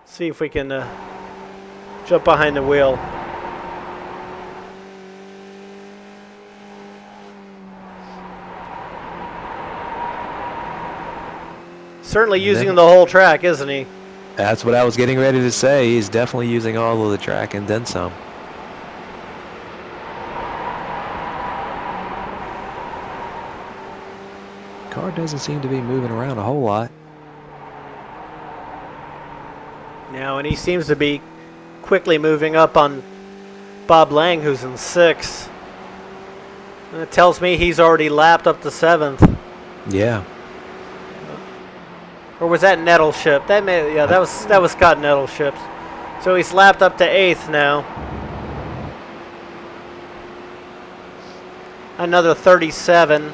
See if we can jump behind the wheel. Certainly using the whole track, isn't he? That's what I was getting ready to say. He's definitely using all of the track and then some. Car doesn't seem to be moving around a whole lot. No, and he seems to be quickly moving up on Bob Lang, who's in sixth. And it tells me he's already lapped up to seventh. Yeah. Or was that Nettleship? That was Scott Nettleship. So he's lapped up to eighth now. Another 37.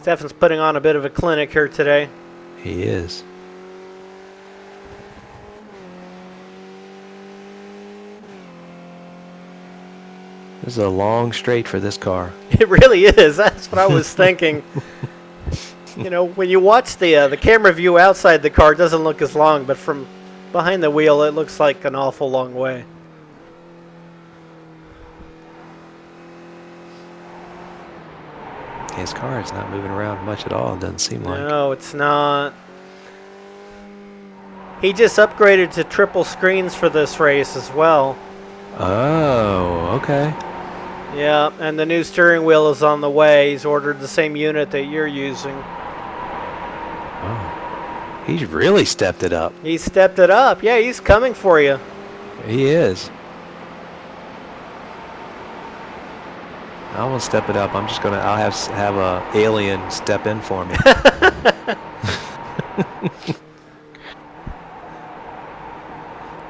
Stefan's putting on a bit of a clinic here today. He is. This is a long straight for this car. It really is. That's what I was thinking. When you watch the camera view outside the car, it doesn't look as long, but from behind the wheel, it looks like an awful long way. His car is not moving around much at all, it doesn't seem like. No, it's not. He just upgraded to triple screens for this race as well. Oh, okay. Yeah, and the new steering wheel is on the way. He's ordered the same unit that you're using. Oh, he's really stepped it up. He stepped it up. Yeah, he's coming for you. He is. I won't step it up. I'll have a alien step in for me.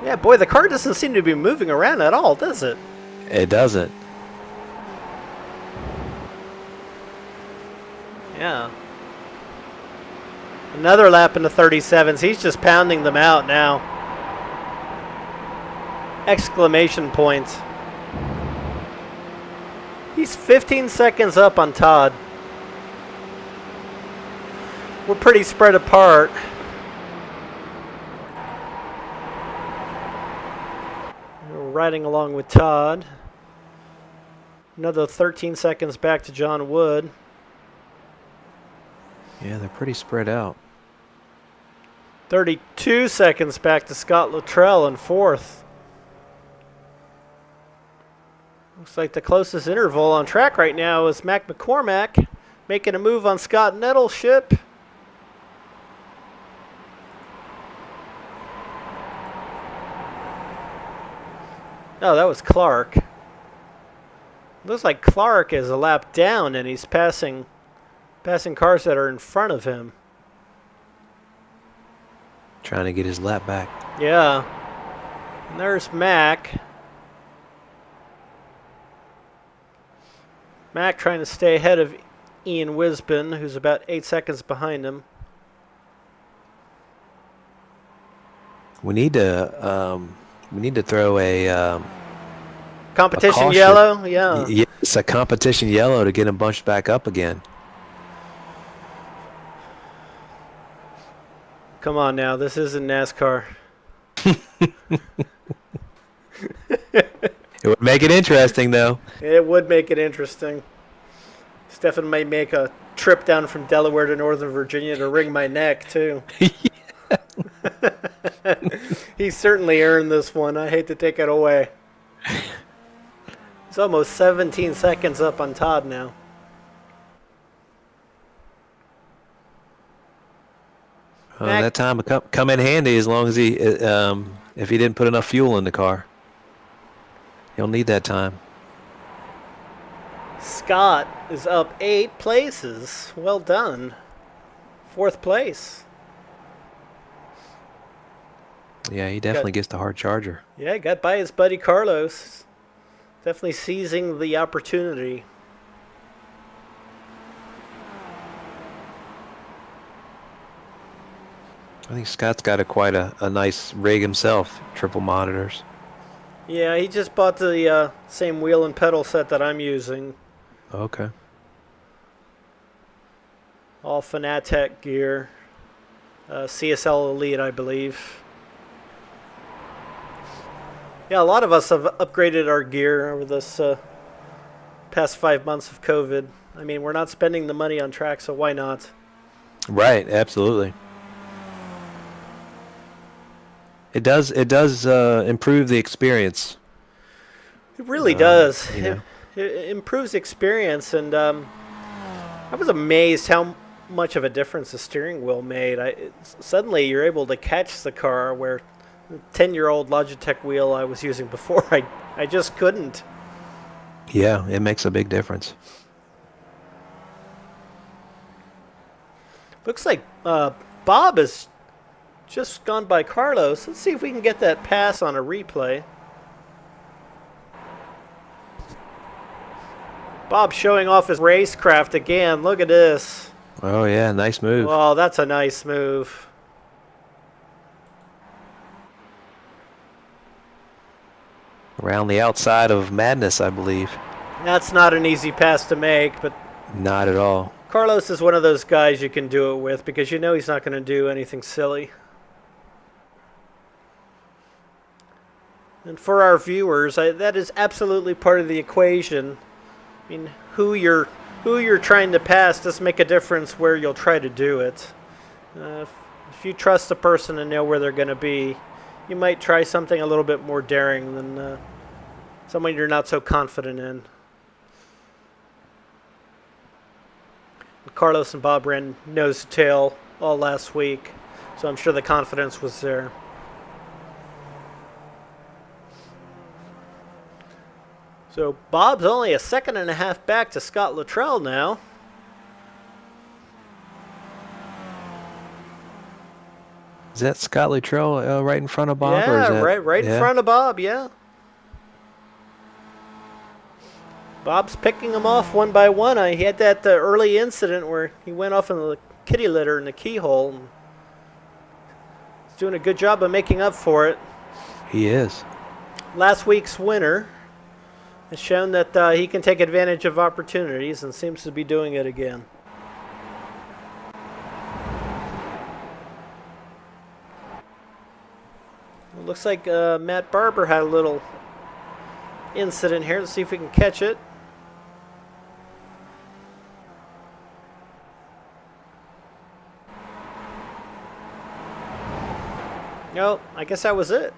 Yeah, boy, the car doesn't seem to be moving around at all, does it? It doesn't. Yeah. Another lap in the 37s. He's just pounding them out now. Exclamation points. He's 15 seconds up on Todd. We're pretty spread apart. We're riding along with Todd. Another 13 seconds back to John Wood. Yeah, they're pretty spread out. 32 seconds back to Scott Luttrell in fourth. Looks like the closest interval on track right now is Mac McCormack making a move on Scott Nettle's ship. Oh, that was Clark. Looks like Clark is a lap down and he's passing cars that are in front of him. Trying to get his lap back. Yeah. And there's Mac. Mac trying to stay ahead of Ian Wisbin, who's about 8 seconds behind him. We need to throw a Competition yellow, yeah. It's a competition yellow to get him bunched back up again. Come on now, this isn't NASCAR. It would make it interesting, though. It would make it interesting. Stefan might make a trip down from Delaware to Northern Virginia to wring my neck, too. He certainly earned this one. I hate to take it away. It's almost 17 seconds up on Todd now. That time will come in handy as long as if he didn't put enough fuel in the car. He'll need that time. Scott is up 8 places. Well done. 4th place. Yeah, he definitely gets the hard charger. Yeah, got by his buddy Carlos. Definitely seizing the opportunity. I think Scott's got quite a nice rig himself. Triple monitors. Yeah, he just bought the same wheel and pedal set that I'm using. Okay. All Fanatec gear. CSL Elite, I believe. Yeah, a lot of us have upgraded our gear over this past 5 months of COVID. I mean, we're not spending the money on track, so why not? Right, absolutely. It does improve the experience. It really does. You know. It improves experience, and I was amazed how much of a difference the steering wheel made. Suddenly you're able to catch the car where the 10-year-old Logitech wheel I was using before, I just couldn't. Yeah, it makes a big difference. Looks like Bob has just gone by Carlos. Let's see if we can get that pass on a replay. Bob showing off his racecraft again. Look at this. Oh, yeah, nice move. Oh, that's a nice move. Around the outside of Madness, I believe. That's not an easy pass to make, but Not at all. Carlos is one of those guys you can do it with because you know he's not going to do anything silly. And for our viewers, that is absolutely part of the equation. I mean, who you're trying to pass does make a difference where you'll try to do it. If you trust the person and know where they're going to be, you might try something a little bit more daring than someone you're not so confident in. Carlos and Bob ran nose to tail all last week, so I'm sure the confidence was there. So Bob's only a second and a half back to Scott Luttrell now. Is that Scott Luttrell right in front of Bob? Yeah, or is that, right in front of Bob, yeah. Bob's picking them off one by one. He had that early incident where he went off in the kitty litter in the keyhole. And he's doing a good job of making up for it. He is. Last week's winner has shown that he can take advantage of opportunities and seems to be doing it again. It looks like Matt Barber had a little incident here. Let's see if we can catch it. No, I guess that was it.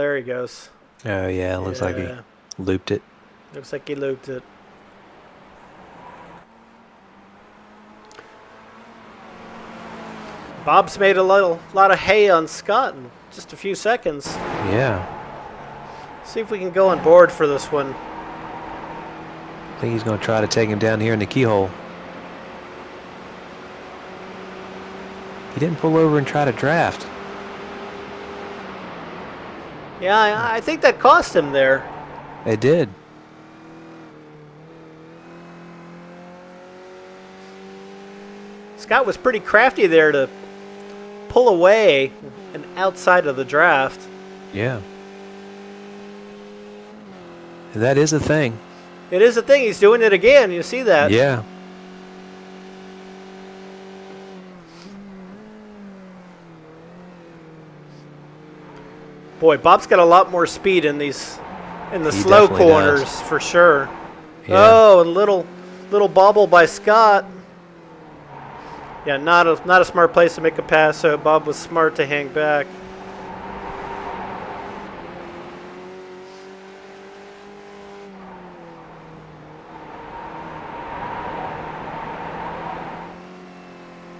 there he goes. Oh, yeah, it looks like he looped it. Looks like he looped it. Bob's made a lot of hay on Scott in just a few seconds. Yeah. See if we can go on board for this one. I think he's going to try to take him down here in the keyhole. He didn't pull over and try to draft. Yeah, I think that cost him there. It did. Scott was pretty crafty there to pull away and outside of the draft. Yeah. And that is a thing. It is a thing. He's doing it again. You see that? Yeah. Boy, Bob's got a lot more speed in the He slow definitely corners does. for sure. Yeah. Oh, and little bobble by Scott. Yeah, not a smart place to make a pass, so Bob was smart to hang back.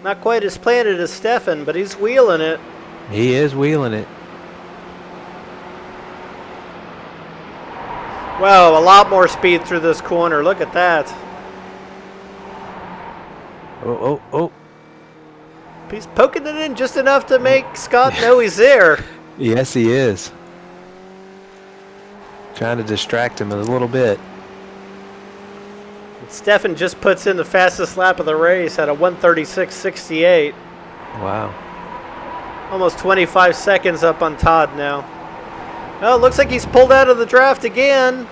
Not quite as planted as Stefan, but he's wheeling it. He is wheeling it. Wow, a lot more speed through this corner. Look at that. Oh. He's poking it in just enough to make Scott know he's there. Yes, he is. Trying to distract him a little bit. Stefan just puts in the fastest lap of the race at a 1:36.68. Wow. Almost 25 seconds up on Todd now. Oh, it looks like he's pulled out of the draft again.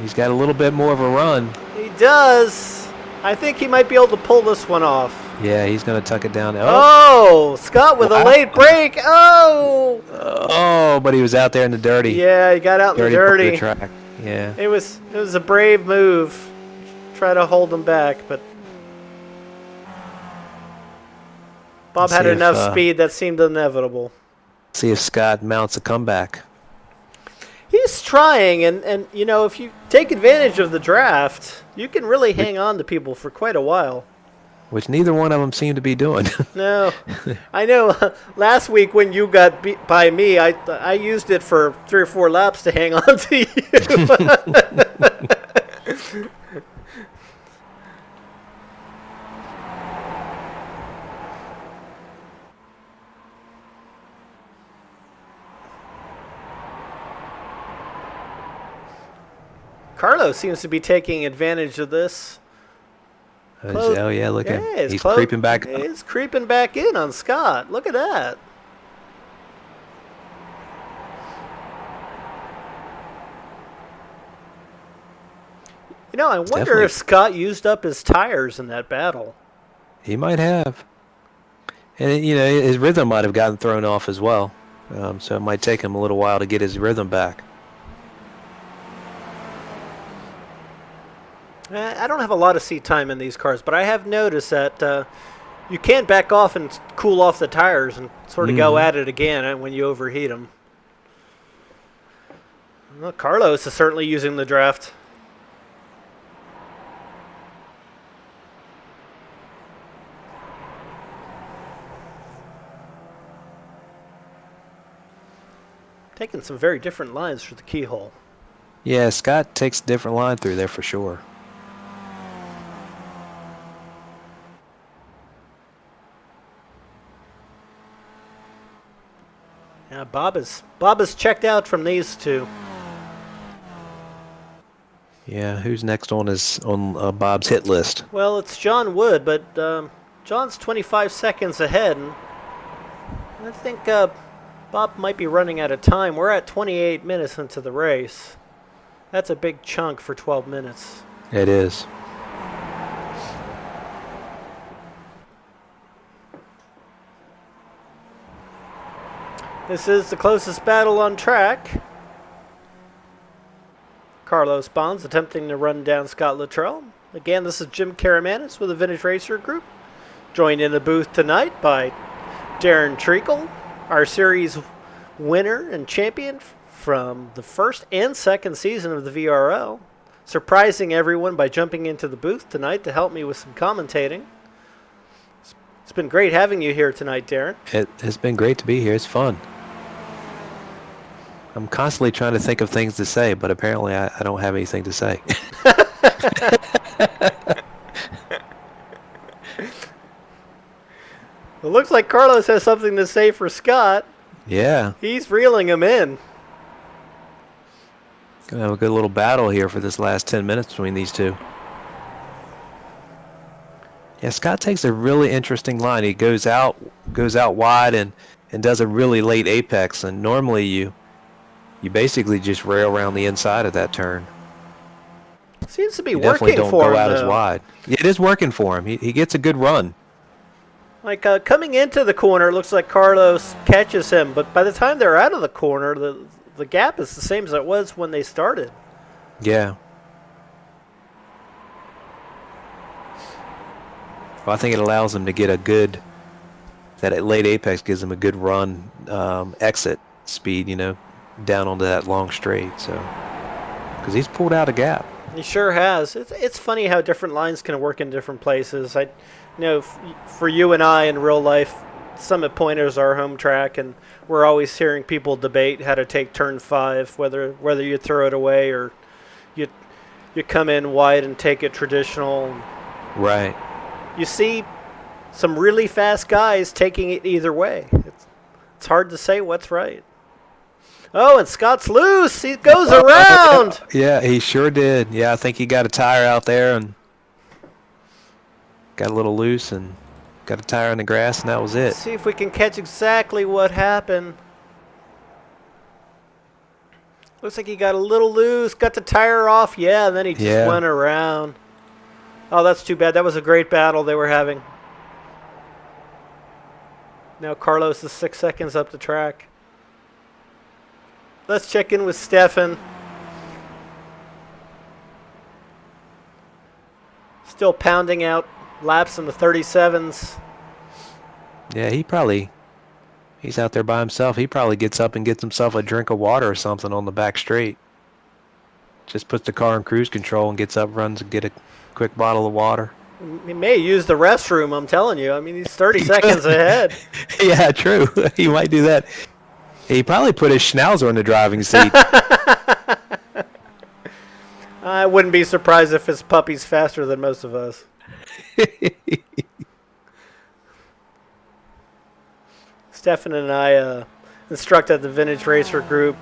He's got a little bit more of a run. He does. I think he might be able to pull this one off. Yeah, he's going to tuck it down. Oh, Scott with a late break. Oh, but he was out there in the dirty. Yeah, he got out in the dirty. Track. Yeah. It was a brave move. Try to hold him back, but Bob had enough speed that seemed inevitable. See if Scott mounts a comeback. He's trying, and you know, if you take advantage of the draft, you can really hang on to people for quite a while. Which neither one of them seem to be doing. No. I know last week when you got beat by me, I used it for 3 or 4 laps to hang on to you. Carlos seems to be taking advantage of this. Oh, yeah, look at him. He's creeping back. He's creeping back in on Scott. Look at that. You know, I wonder if Scott used up his tires in that battle. He might have. And, you know, his rhythm might have gotten thrown off as well. So it might take him a little while to get his rhythm back. I don't have a lot of seat time in these cars, but I have noticed that you can back off and cool off the tires and sort of go at it again when you overheat them. Well, Carlos is certainly using the draft. Taking some very different lines for the keyhole. Yeah, Scott takes a different line through there for sure. Yeah, Bob is checked out from these two. Yeah, who's next on Bob's hit list? Well, it's John Wood, but John's 25 seconds ahead, and I think Bob might be running out of time. We're at 28 minutes into the race. That's a big chunk for 12 minutes. It is. This is the closest battle on track. Carlos Bonds attempting to run down Scott Luttrell. Again, this is Jim Karamanis with the Vintage Racer Group. Joined in the booth tonight by Darren Treacle, our Series winner and champion from the first and second season of the VRL, surprising everyone by jumping into the booth tonight to help me with some commentating. It's been great having you here tonight, Darren. It has been great to be here. It's fun. I'm constantly trying to think of things to say, but apparently I don't have anything to say. It looks like Carlos has something to say for Scott. Yeah. He's reeling him in. Gonna have a good little battle here for this last 10 minutes between these two. Yeah, Scott takes a really interesting line. He goes out wide and does a really late apex, and normally you basically just rail around the inside of that turn. Seems to be You working definitely don't for him, go out as though. wide. Yeah, it is working for him. He gets a good run. Like, coming into the corner, it looks like Carlos catches him, but by the time they're out of the corner, the gap is the same as it was when they started. Yeah. Well, I think it allows him to get that late apex gives him a good run exit speed, down onto that long straight. So, because he's pulled out a gap. He sure has. It's funny how different lines can work in different places. For you and I in real life, Summit Point is our home track, and we're always hearing people debate how to take turn 5, whether you throw it away or you come in wide and take it traditional. Right. You see some really fast guys taking it either way. It's hard to say what's right. Oh, and Scott's loose. He goes around. Yeah, he sure did. Yeah, I think he got a tire out there and got a little loose and got a tire in the grass, and that was it. Let's see if we can catch exactly what happened. Looks like he got a little loose, got the tire off. Yeah, and then he just went around. Oh, that's too bad. That was a great battle they were having. Now Carlos is 6 seconds up the track. Let's check in with Stefan. Still pounding out laps in the 37s. Yeah, he's out there by himself. He probably gets up and gets himself a drink of water or something on the back straight. Just puts the car in cruise control and gets up, runs and get a quick bottle of water. He may use the restroom, I'm telling you. I mean, he's 30 seconds ahead. Yeah, true. He might do that. He probably put his schnauzer in the driving seat. I wouldn't be surprised if his puppy's faster than most of us. Stefan and I instruct at the Vintage Racer Group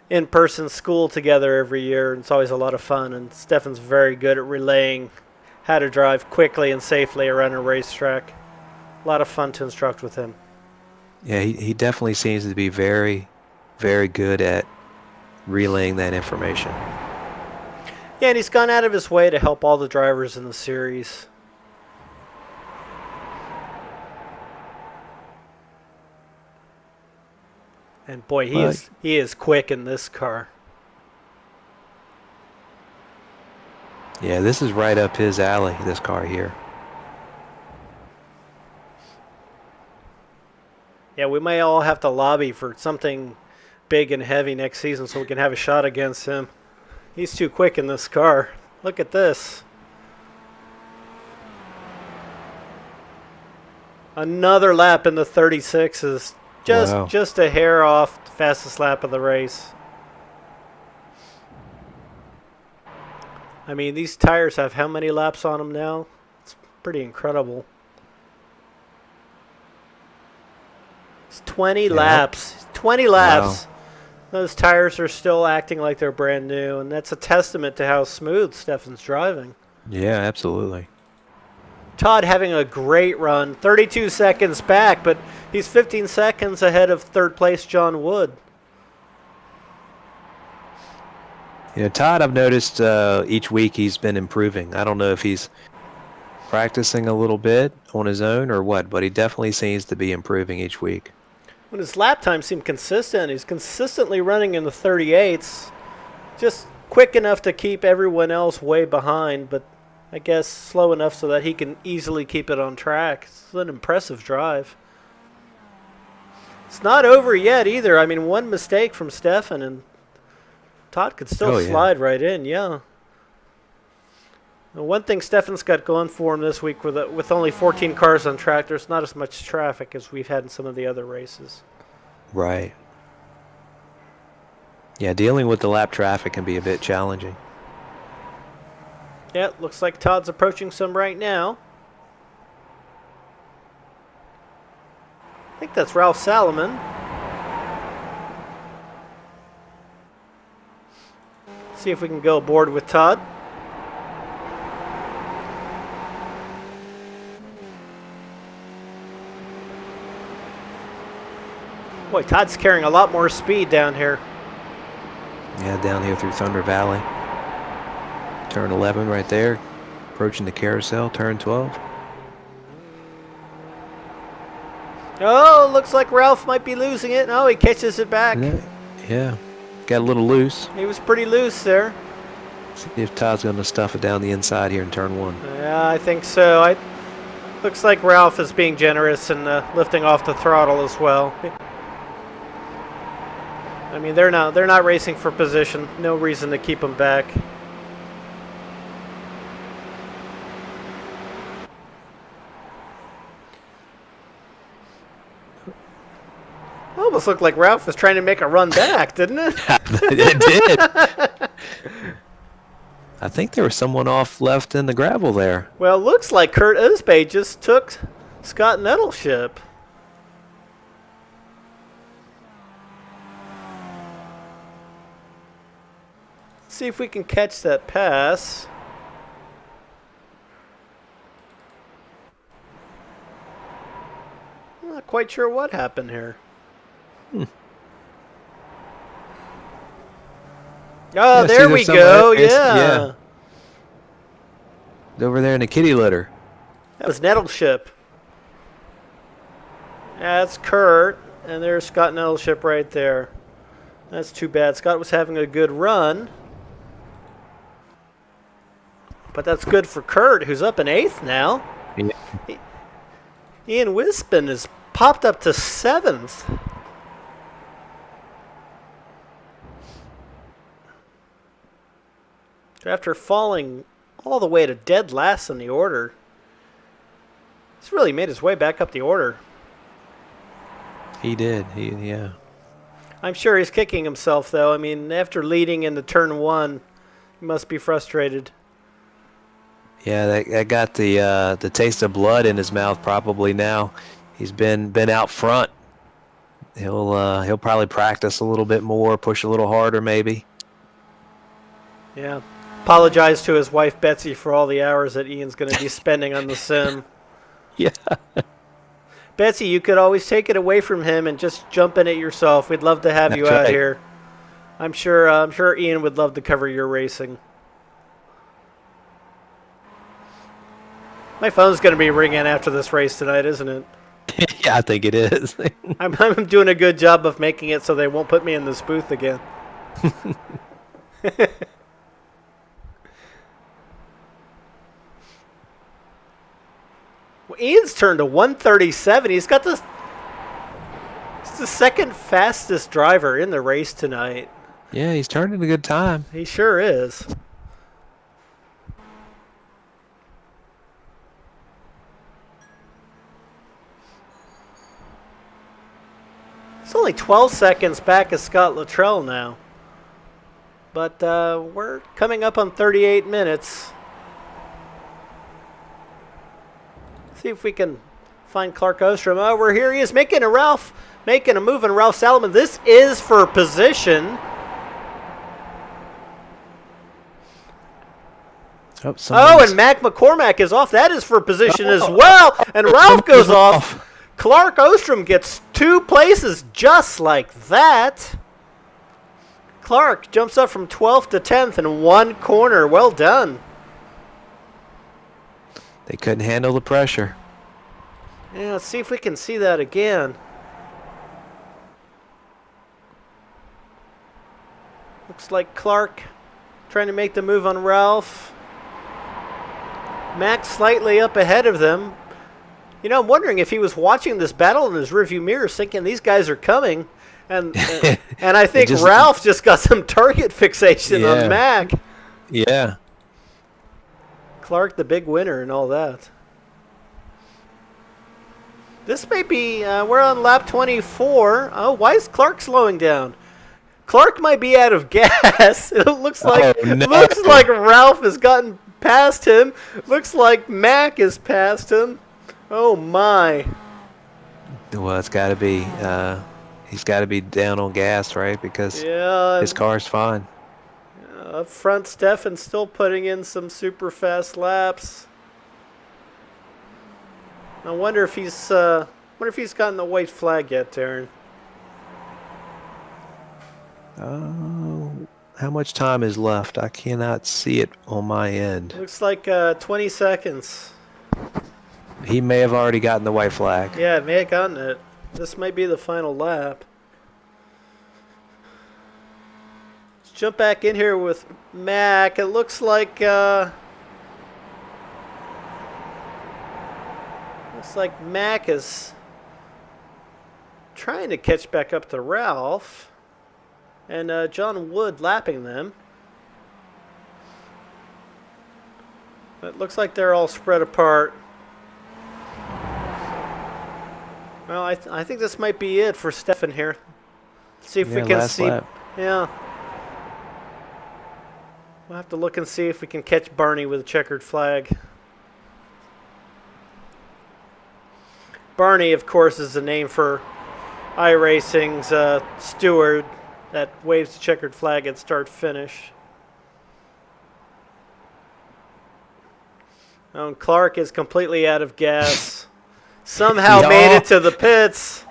in-person school together every year, and it's always a lot of fun. And Stefan's very good at relaying how to drive quickly and safely around a racetrack. A lot of fun to instruct with him. Yeah, he definitely seems to be very, very good at relaying that information. Yeah, and he's gone out of his way to help all the drivers in the series. And boy, he is quick in this car. Yeah, this is right up his alley, this car here. Yeah, we may all have to lobby for something big and heavy next season so we can have a shot against him. He's too quick in this car. Look at this. Another lap in the 36s. Just a hair off the fastest lap of the race. I mean, these tires have how many laps on them now? It's pretty incredible. It's 20 laps. 20 laps. Wow. Those tires are still acting like they're brand new, and that's a testament to how smooth Stefan's driving. Yeah, absolutely. Todd having a great run. 32 seconds back, but he's 15 seconds ahead of third place John Wood. Todd, I've noticed each week he's been improving. I don't know if he's practicing a little bit on his own or what, but he definitely seems to be improving each week. When his lap times seem consistent, he's consistently running in the 38s. Just quick enough to keep everyone else way behind, but I guess slow enough so that he can easily keep it on track. It's an impressive drive. It's not over yet either. I mean, one mistake from Stefan and Todd could still slide right in, yeah. Now, one thing Stefan's got going for him this week with only 14 cars on track, there's not as much traffic as we've had in some of the other races. Right. Yeah, dealing with the lap traffic can be a bit challenging. Yeah, looks like Todd's approaching some right now. I think that's Ralph Salomon. See if we can go aboard with Todd. Boy, Todd's carrying a lot more speed down here. Yeah, down here through Thunder Valley. Turn 11 right there. Approaching the carousel, turn 12. Oh, looks like Ralph might be losing it. No, he catches it back. Yeah, got a little loose. He was pretty loose there. See if Todd's going to stuff it down the inside here in turn 1. Yeah, I think so. Looks like Ralph is being generous and lifting off the throttle as well. I mean, they're not racing for position. No reason to keep them back. Almost looked like Ralph was trying to make a run back, didn't it? It did. I think there was someone off left in the gravel there. Well, it looks like Kurt Osbey just took Scott Nettleship. Let's see if we can catch that pass. I'm not quite sure what happened here. Oh, yeah, there we go. Yeah. Over there in the kitty litter. That was Nettleship. Yeah, that's Kurt. And there's Scott Nettleship right there. That's too bad. Scott was having a good run. But that's good for Kurt, who's up in 8th now. Yeah. Ian Wispin has popped up to 7th. After falling all the way to dead last in the order, he's really made his way back up the order. He did. Yeah. I'm sure he's kicking himself, though. I mean, after leading into turn 1, he must be frustrated. Yeah, that got the taste of blood in his mouth probably now. He's been out front. He'll probably practice a little bit more, push a little harder maybe. Yeah. Apologize to his wife Betsy for all the hours that Ian's going to be spending on the sim. Yeah. Betsy, you could always take it away from him and just jump in it yourself. We'd love to have you out here. I'm sure Ian would love to cover your racing. My phone's going to be ringing after this race tonight, isn't it? Yeah, I think it is. I'm doing a good job of making it so they won't put me in this booth again. Well, Ian's turned to 137. He's got he's the second fastest driver in the race tonight. Yeah, he's turned in a good time. He sure is. It's only 12 seconds back of Scott Luttrell now. But we're coming up on 38 minutes. See if we can find Clark Ostrom. Oh, we're here. He is making a move on Ralph Salomon. This is for position. And Mac McCormack is off. That is for position as well. And Ralph goes off. Clark Ostrom gets 2 places just like that. Clark jumps up from 12th to 10th in 1 corner. Well done. They couldn't handle the pressure. Yeah, let's see if we can see that again. Looks like Clark trying to make the move on Ralph. Max slightly up ahead of them. You know, I'm wondering if he was watching this battle in his rearview mirror, thinking these guys are coming, and and I think just, Ralph just got some target fixation on yeah, Mac. yeah. Clark, the big winner, and all that. This may be. We're on lap 24. Oh, why is Clark slowing down? Clark might be out of gas. It looks like looks like Ralph has gotten past him. Looks like Mac is past him. Oh my! Well, it's got to be. He's got to be down on gas, right? Because his car's fine. Up front, Stefan still putting in some super fast laps. I wonder if he's gotten the white flag yet, Darren. How much time is left? I cannot see it on my end. Looks like 20 seconds. He may have already gotten the white flag. Yeah, it may have gotten it. This might be the final lap. Let's jump back in here with Mac. It looks like Mac is trying to catch back up to Ralph, and John Wood lapping them. It looks like they're all spread apart. Well, I think this might be it for Stefan here. Let's see if we can see. Lap. Yeah. We'll have to look and see if we can catch Barney with a checkered flag. Barney, of course, is the name for iRacing's steward that waves the checkered flag at start-finish. And Clark is completely out of gas. Somehow made it to the pits.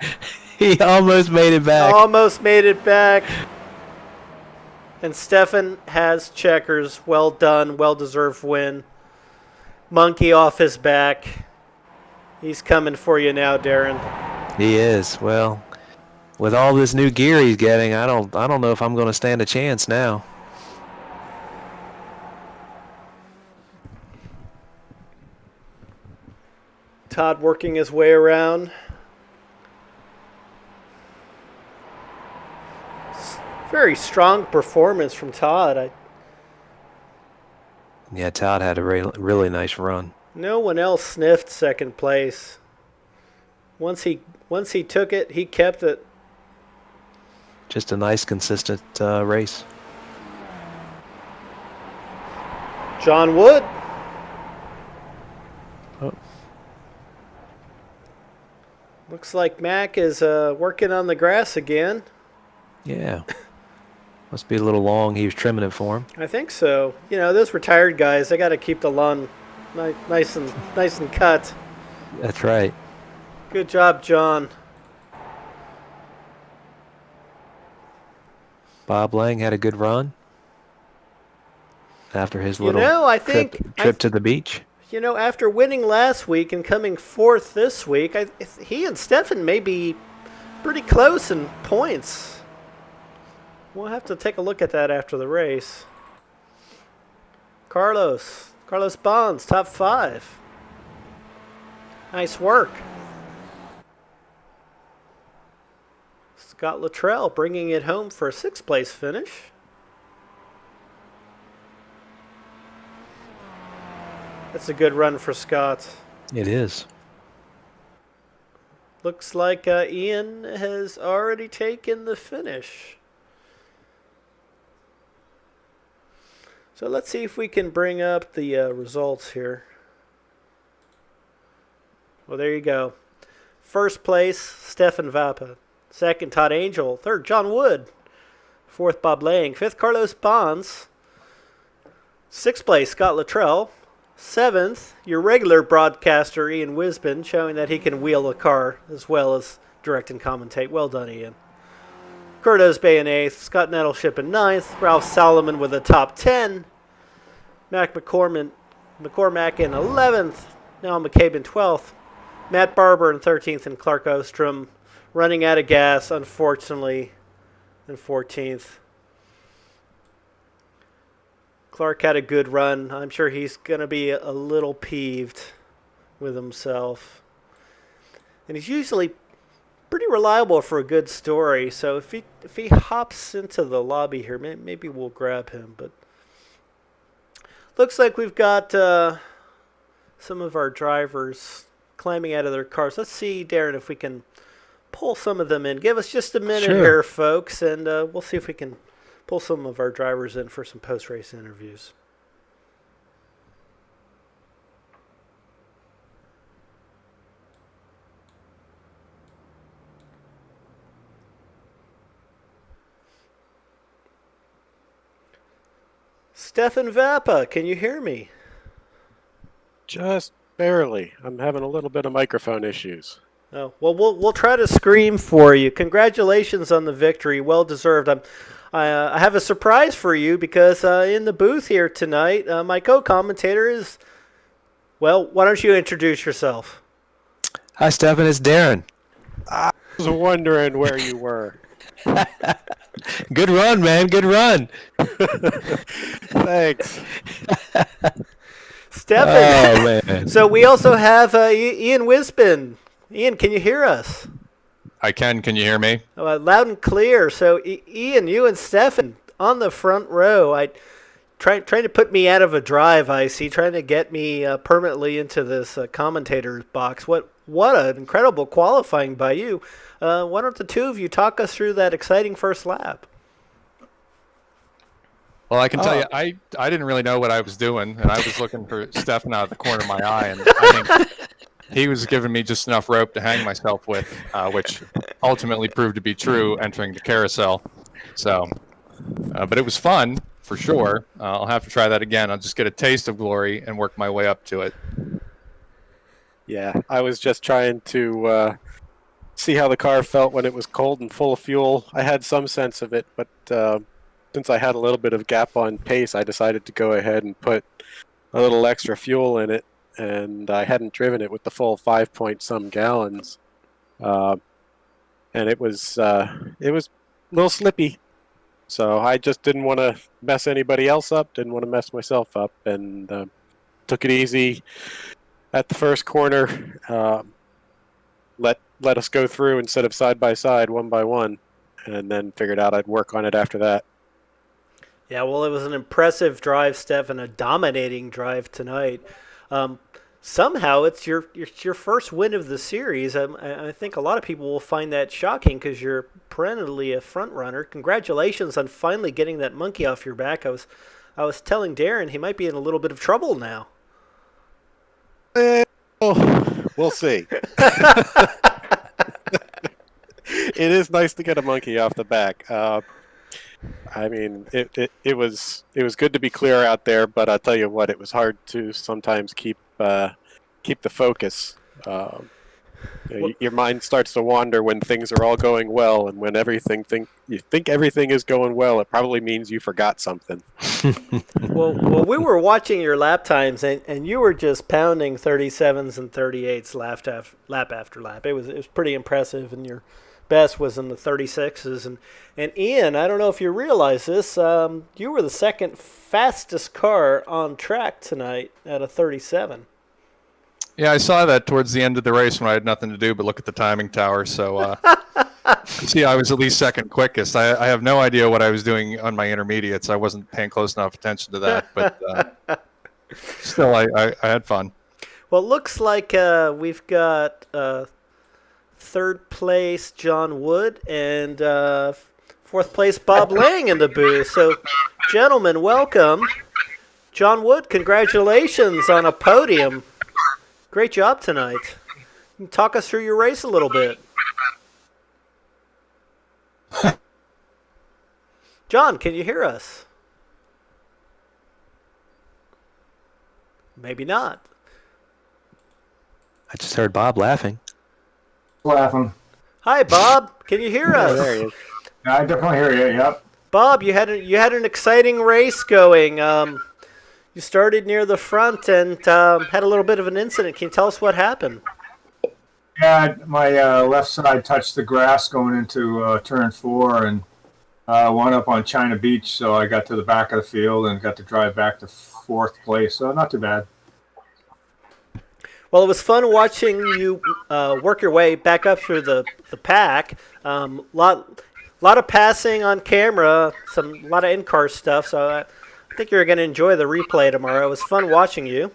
He almost made it back. Almost made it back. And Stefan has checkers. Well done. Well-deserved win. Monkey off his back. He's coming for you now, Darren. He is. Well, with all this new gear he's getting, I don't know if I'm going to stand a chance now. Todd working his way around. Very strong performance from Todd. Yeah, Todd had a really nice run. No one else sniffed second place. Once he took it, he kept it. Just a nice, consistent race. John Wood. Oh. Looks like Mac is working on the grass again. Yeah. Must be a little long. He was trimming it for him. I think so. You know, those retired guys, they got to keep the lawn nice and cut. That's right. Good job, John. Bob Lang had a good run after his little trip to the beach. You know, after winning last week and coming fourth this week, he and Stefan may be pretty close in points. We'll have to take a look at that after the race. Carlos Bonds, top 5. Nice work. Scott Luttrell bringing it home for a 6th place finish. That's a good run for Scott. It is. Looks like Ian has already taken the finish. So let's see if we can bring up the results here. Well, there you go. 1st place, Stefan Vappa. 2nd, Todd Angel. 3rd, John Wood. 4th, Bob Lang. 5th, Carlos Bonds. 6th place, Scott Luttrell. 7th, your regular broadcaster, Ian Wisbin, showing that he can wheel a car as well as direct and commentate. Well done, Ian. Curtis Bay in 8th, Scott Nettleship in 9th, Ralph Solomon with a top 10, Mac McCormack in 11th, Noah McCabe in 12th, Matt Barber in 13th, and Clark Ostrom running out of gas, unfortunately, in 14th. Clark had a good run. I'm sure he's going to be a little peeved with himself. and he's usually pretty reliable for a good story. So if he hops into the lobby here, maybe we'll grab him. But looks like we've got some of our drivers climbing out of their cars. Let's see, Darren, if we can pull some of them in. Give us just a minute here, folks, and we'll see if we can pull some of our drivers in for some post-race interviews. Stefan Vappa, can you hear me? Just barely. I'm having a little bit of microphone issues. Oh, well, we'll try to scream for you. Congratulations on the victory. Well deserved. I have a surprise for you because in the booth here tonight, my co-commentator is, well, why don't you introduce yourself? Hi, Stefan. It's Darren. I was wondering where you were. Good run, man. Good run. Thanks. Stefan. Oh, man. So we also have Ian Wisbin. Ian, can you hear us? I can. Can you hear me? Loud and clear. So Ian, you and Stefan on the front row. Trying to put me out of a drive. I see, trying to get me permanently into this commentator's box. What an incredible qualifying by you. Why don't the two of you talk us through that exciting first lap? Well, I can tell you, I didn't really know what I was doing, and I was looking for Stefan out of the corner of my eye, and I think he was giving me just enough rope to hang myself with, which ultimately proved to be true entering the carousel. So, but it was fun, for sure. I'll have to try that again. I'll just get a taste of glory and work my way up to it. Yeah, I was just trying to see how the car felt when it was cold and full of fuel. I had some sense of it, but since I had a little bit of gap on pace, I decided to go ahead and put a little extra fuel in it, and I hadn't driven it with the full 5-point-some gallons. And it was a little slippy. So I just didn't want to mess anybody else up, didn't want to mess myself up, and took it easy at the first corner. Let us go through instead of side by side, one by one, and then figured out I'd work on it after that. Yeah, well, it was an impressive drive, Steph, and a dominating drive tonight. Somehow, it's your first win of the series. I think a lot of people will find that shocking because you're perennially a front runner. Congratulations on finally getting that monkey off your back. I was telling Darren he might be in a little bit of trouble now. We'll see. It is nice to get a monkey off the back. I mean, it was good to be clear out there, but I'll tell you what, it was hard to sometimes keep the focus. Your mind starts to wander when things are all going well, and when you think everything is going well, it probably means you forgot something. Well, we were watching your lap times, and you were just pounding 37s and 38s lap after lap. It was pretty impressive, and your best was in the 36s. And Ian, I don't know if you realize this, you were the second fastest car on track tonight at a 37. Yeah, I saw that towards the end of the race when I had nothing to do but look at the timing tower. So, see, I was at least second quickest. I have no idea what I was doing on my intermediates. I wasn't paying close enough attention to that, but still, I had fun. Well, it looks like we've got third place John Wood and fourth place Bob Lang in the booth. So, gentlemen, welcome. John Wood, congratulations on a podium. Great job tonight. Talk us through your race a little bit. John, can you hear us? Maybe not. I just heard Bob laughing. Laughing. Hi, Bob. Can you hear us? There he is. I definitely hear you. Yep. Bob, you had an exciting race going. You started near the front and had a little bit of an incident. Can you tell us what happened? Yeah, my left side touched the grass going into turn 4 and wound up on China Beach. So I got to the back of the field and got to drive back to 4th place. So not too bad. Well, it was fun watching you work your way back up through the pack. Lot of passing on camera, lot of in-car stuff. So I think you're going to enjoy the replay tomorrow. It was fun watching you.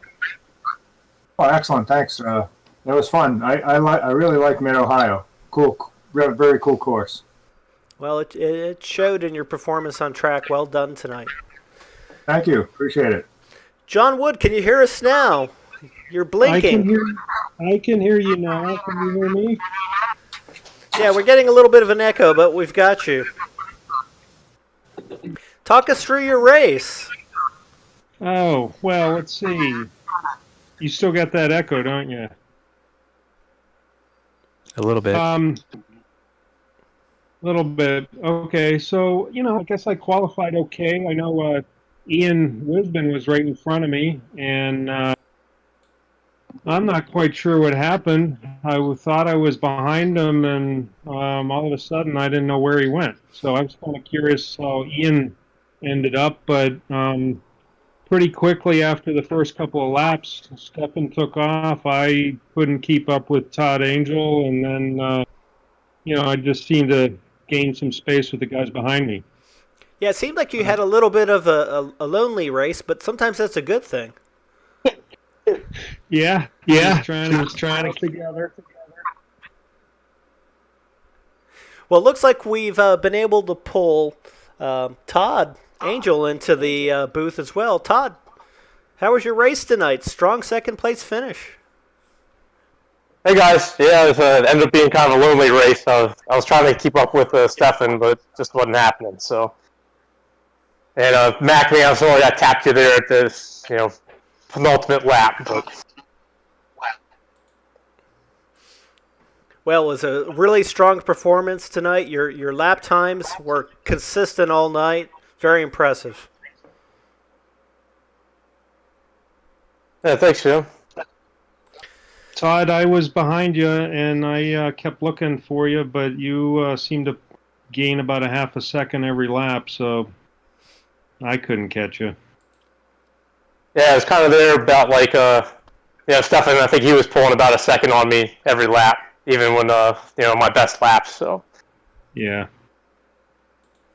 Oh, excellent. Thanks. That was fun. I really like Mid Ohio. Cool, very cool course. Well, it showed in your performance on track. Well done tonight. Thank you. Appreciate it. John Wood, can you hear us now? You're blinking. I can hear you now. Can you hear me? Yeah, we're getting a little bit of an echo, but we've got you. Talk us through your race. Oh, well, let's see. You still got that echo, don't you? A little bit. Little bit. Okay, so, I guess I qualified okay. I know Ian Wisbon was right in front of me, and I'm not quite sure what happened. I thought I was behind him, and all of a sudden I didn't know where he went. So I was kind of curious how Ian ended up, but pretty quickly after the first couple of laps, Stefan took off. I couldn't keep up with Todd Angel, and then, I just seemed to gain some space with the guys behind me. Yeah, it seemed like you had a little bit of a lonely race, but sometimes that's a good thing. Yeah. Trying to together. Well, it looks like we've been able to pull Todd Angel into the booth as well. Todd, how was your race tonight? Strong second place finish. Hey guys, yeah, it ended up being kind of a lonely race. I was trying to keep up with Stefan, but it just wasn't happening. So, and Mac, I'm sorry I tapped you there at this, penultimate lap. But well, it was a really strong performance tonight. Your lap times were consistent all night. Very impressive. yeah, thanks, Jim. Todd, I was behind you, and I kept looking for you, but you seemed to gain about a half a second every lap, so I couldn't catch you. Yeah, it was kind of there about Stefan, I think he was pulling about a second on me every lap, even when my best laps. So yeah.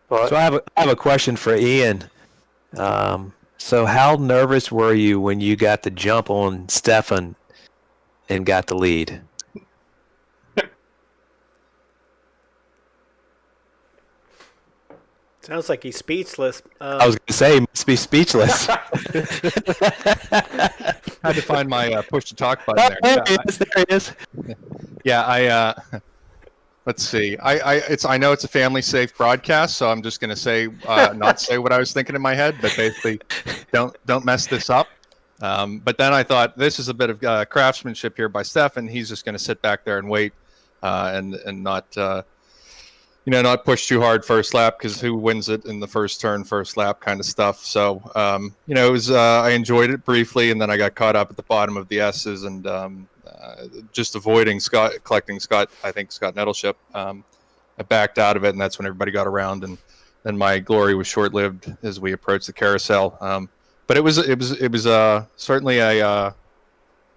So I have a question for Ian. So how nervous were you when you got the jump on Stefan and got the lead? Sounds like he's speechless. I was going to say, he must be speechless. Had to find my push to talk button there. There he is. Yeah, let's see. I know it's a family safe broadcast, so I'm just going to say not say what I was thinking in my head, but basically don't mess this up. But then I thought this is a bit of craftsmanship here by Stefan. He's just going to sit back there and wait and not not push too hard first lap, because who wins it in the first turn, first lap kind of stuff. So it was I enjoyed it briefly, and then I got caught up at the bottom of the S's and just avoiding collecting Scott Nettleship. I backed out of it, and that's when everybody got around, and then my glory was short-lived as we approached the carousel. But it was certainly I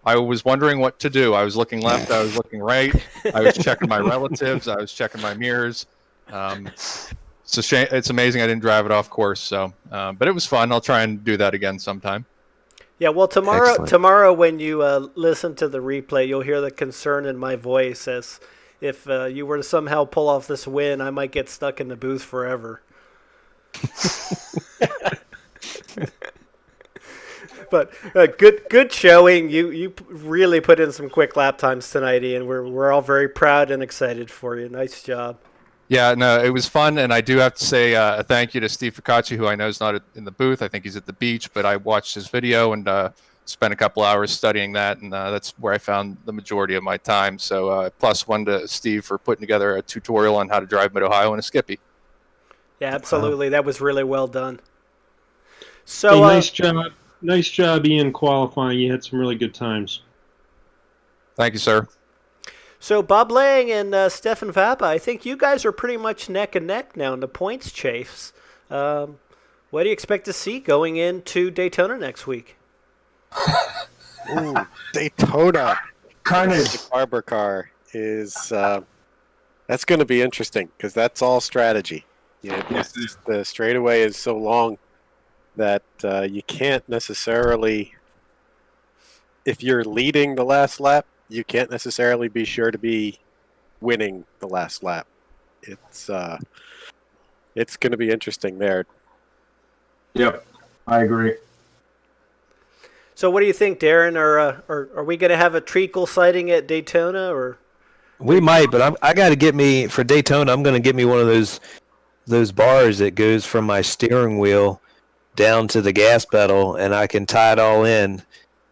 was wondering what to do. I was looking left, I was looking right, I was checking my relatives, I was checking my mirrors. It's a shame. It's amazing I didn't drive it off course. So, but it was fun. I'll try and do that again sometime. Yeah, well, Excellent. tomorrow when you listen to the replay, you'll hear the concern in my voice as if you were to somehow pull off this win, I might get stuck in the booth forever. But good showing. You really put in some quick lap times tonight, Ian. We're all very proud and excited for you. Nice job. Yeah, no, it was fun, and I do have to say a thank you to Steve Ficacci, who I know is not in the booth. I think he's at the beach, but I watched his video and spent a couple hours studying that, and that's where I found the majority of my time. So +1 to Steve for putting together a tutorial on how to drive Mid-Ohio in a Skippy. Yeah, absolutely. That was really well done. So Hey, nice job. Nice job, Ian, qualifying. You had some really good times. Thank you, sir. So Bob Lang and Stefan Vappa, I think you guys are pretty much neck and neck now in the points chase. What do you expect to see going into Daytona next week? Ooh, Daytona. Carnage. The Barber car is that's going to be interesting because that's all strategy. Yeah, Yes. the straightaway is so long that you can't necessarily, if you're leading the last lap, you can't necessarily be sure to be winning the last lap. It's going to be interesting there. Yep, I agree. So what do you think, Darren? Are we going to have a treacle sighting at Daytona, or? We might, but I got to get me for Daytona. I'm going to get me one of those bars that goes from my steering wheel down to the gas pedal, and I can tie it all in.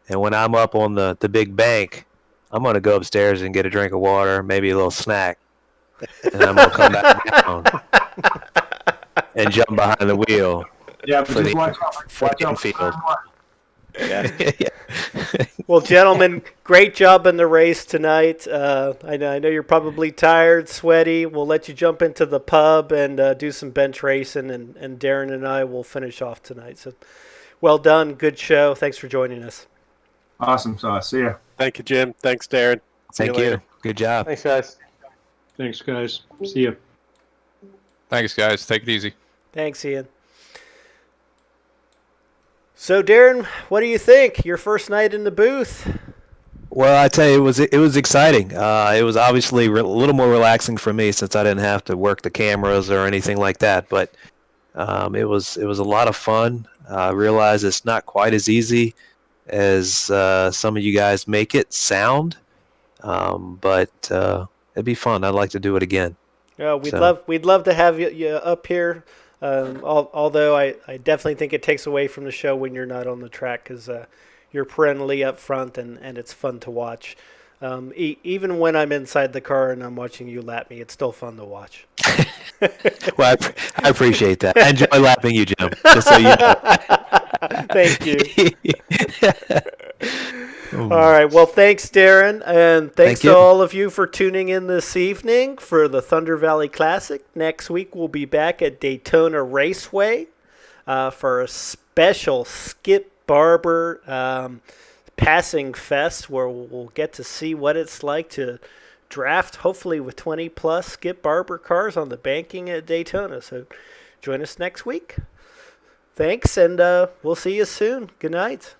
And when I'm up on the big bank, I'm going to go upstairs and get a drink of water, maybe a little snack, and I'm going to come back down and jump behind the wheel. Yeah, but For just the- watch out infield. for turn one. Yeah. Well, gentlemen, great job in the race tonight. I know you're probably tired, sweaty. We'll let you jump into the pub and do some bench racing, and Darren and I will finish off tonight. So, well done. Good show. Thanks for joining us. Awesome sauce. See ya. Thank you, Jim. Thanks, Darren. See Thank later. you. Good job. Thanks, guys. Thanks, guys. See ya. Thanks, guys. Take it easy. Thanks, Ian. So, Darren, what do you think? Your first night in the booth? Well, I tell you, it was exciting. It was obviously a little more relaxing for me since I didn't have to work the cameras or anything like that. But it was a lot of fun. I realize it's not quite as easy as some of you guys make it sound, but it'd be fun. I'd like to do it again. Yeah, we'd love to have you up here. Although I definitely think it takes away from the show when you're not on the track because you're perennially up front and it's fun to watch. Even when I'm inside the car and I'm watching you lap me, it's still fun to watch. Well, I appreciate that. I enjoy lapping you, Jim. Just so you know. Thank you. All right. Well, thanks, Darren. And thanks Thank you. to all of you for tuning in this evening for the Thunder Valley Classic. Next week, we'll be back at Daytona Raceway for a special Skip Barber passing fest where we'll get to see what it's like to draft, hopefully with 20-plus Skip Barber cars on the banking at Daytona. So join us next week. Thanks, and we'll see you soon. Good night.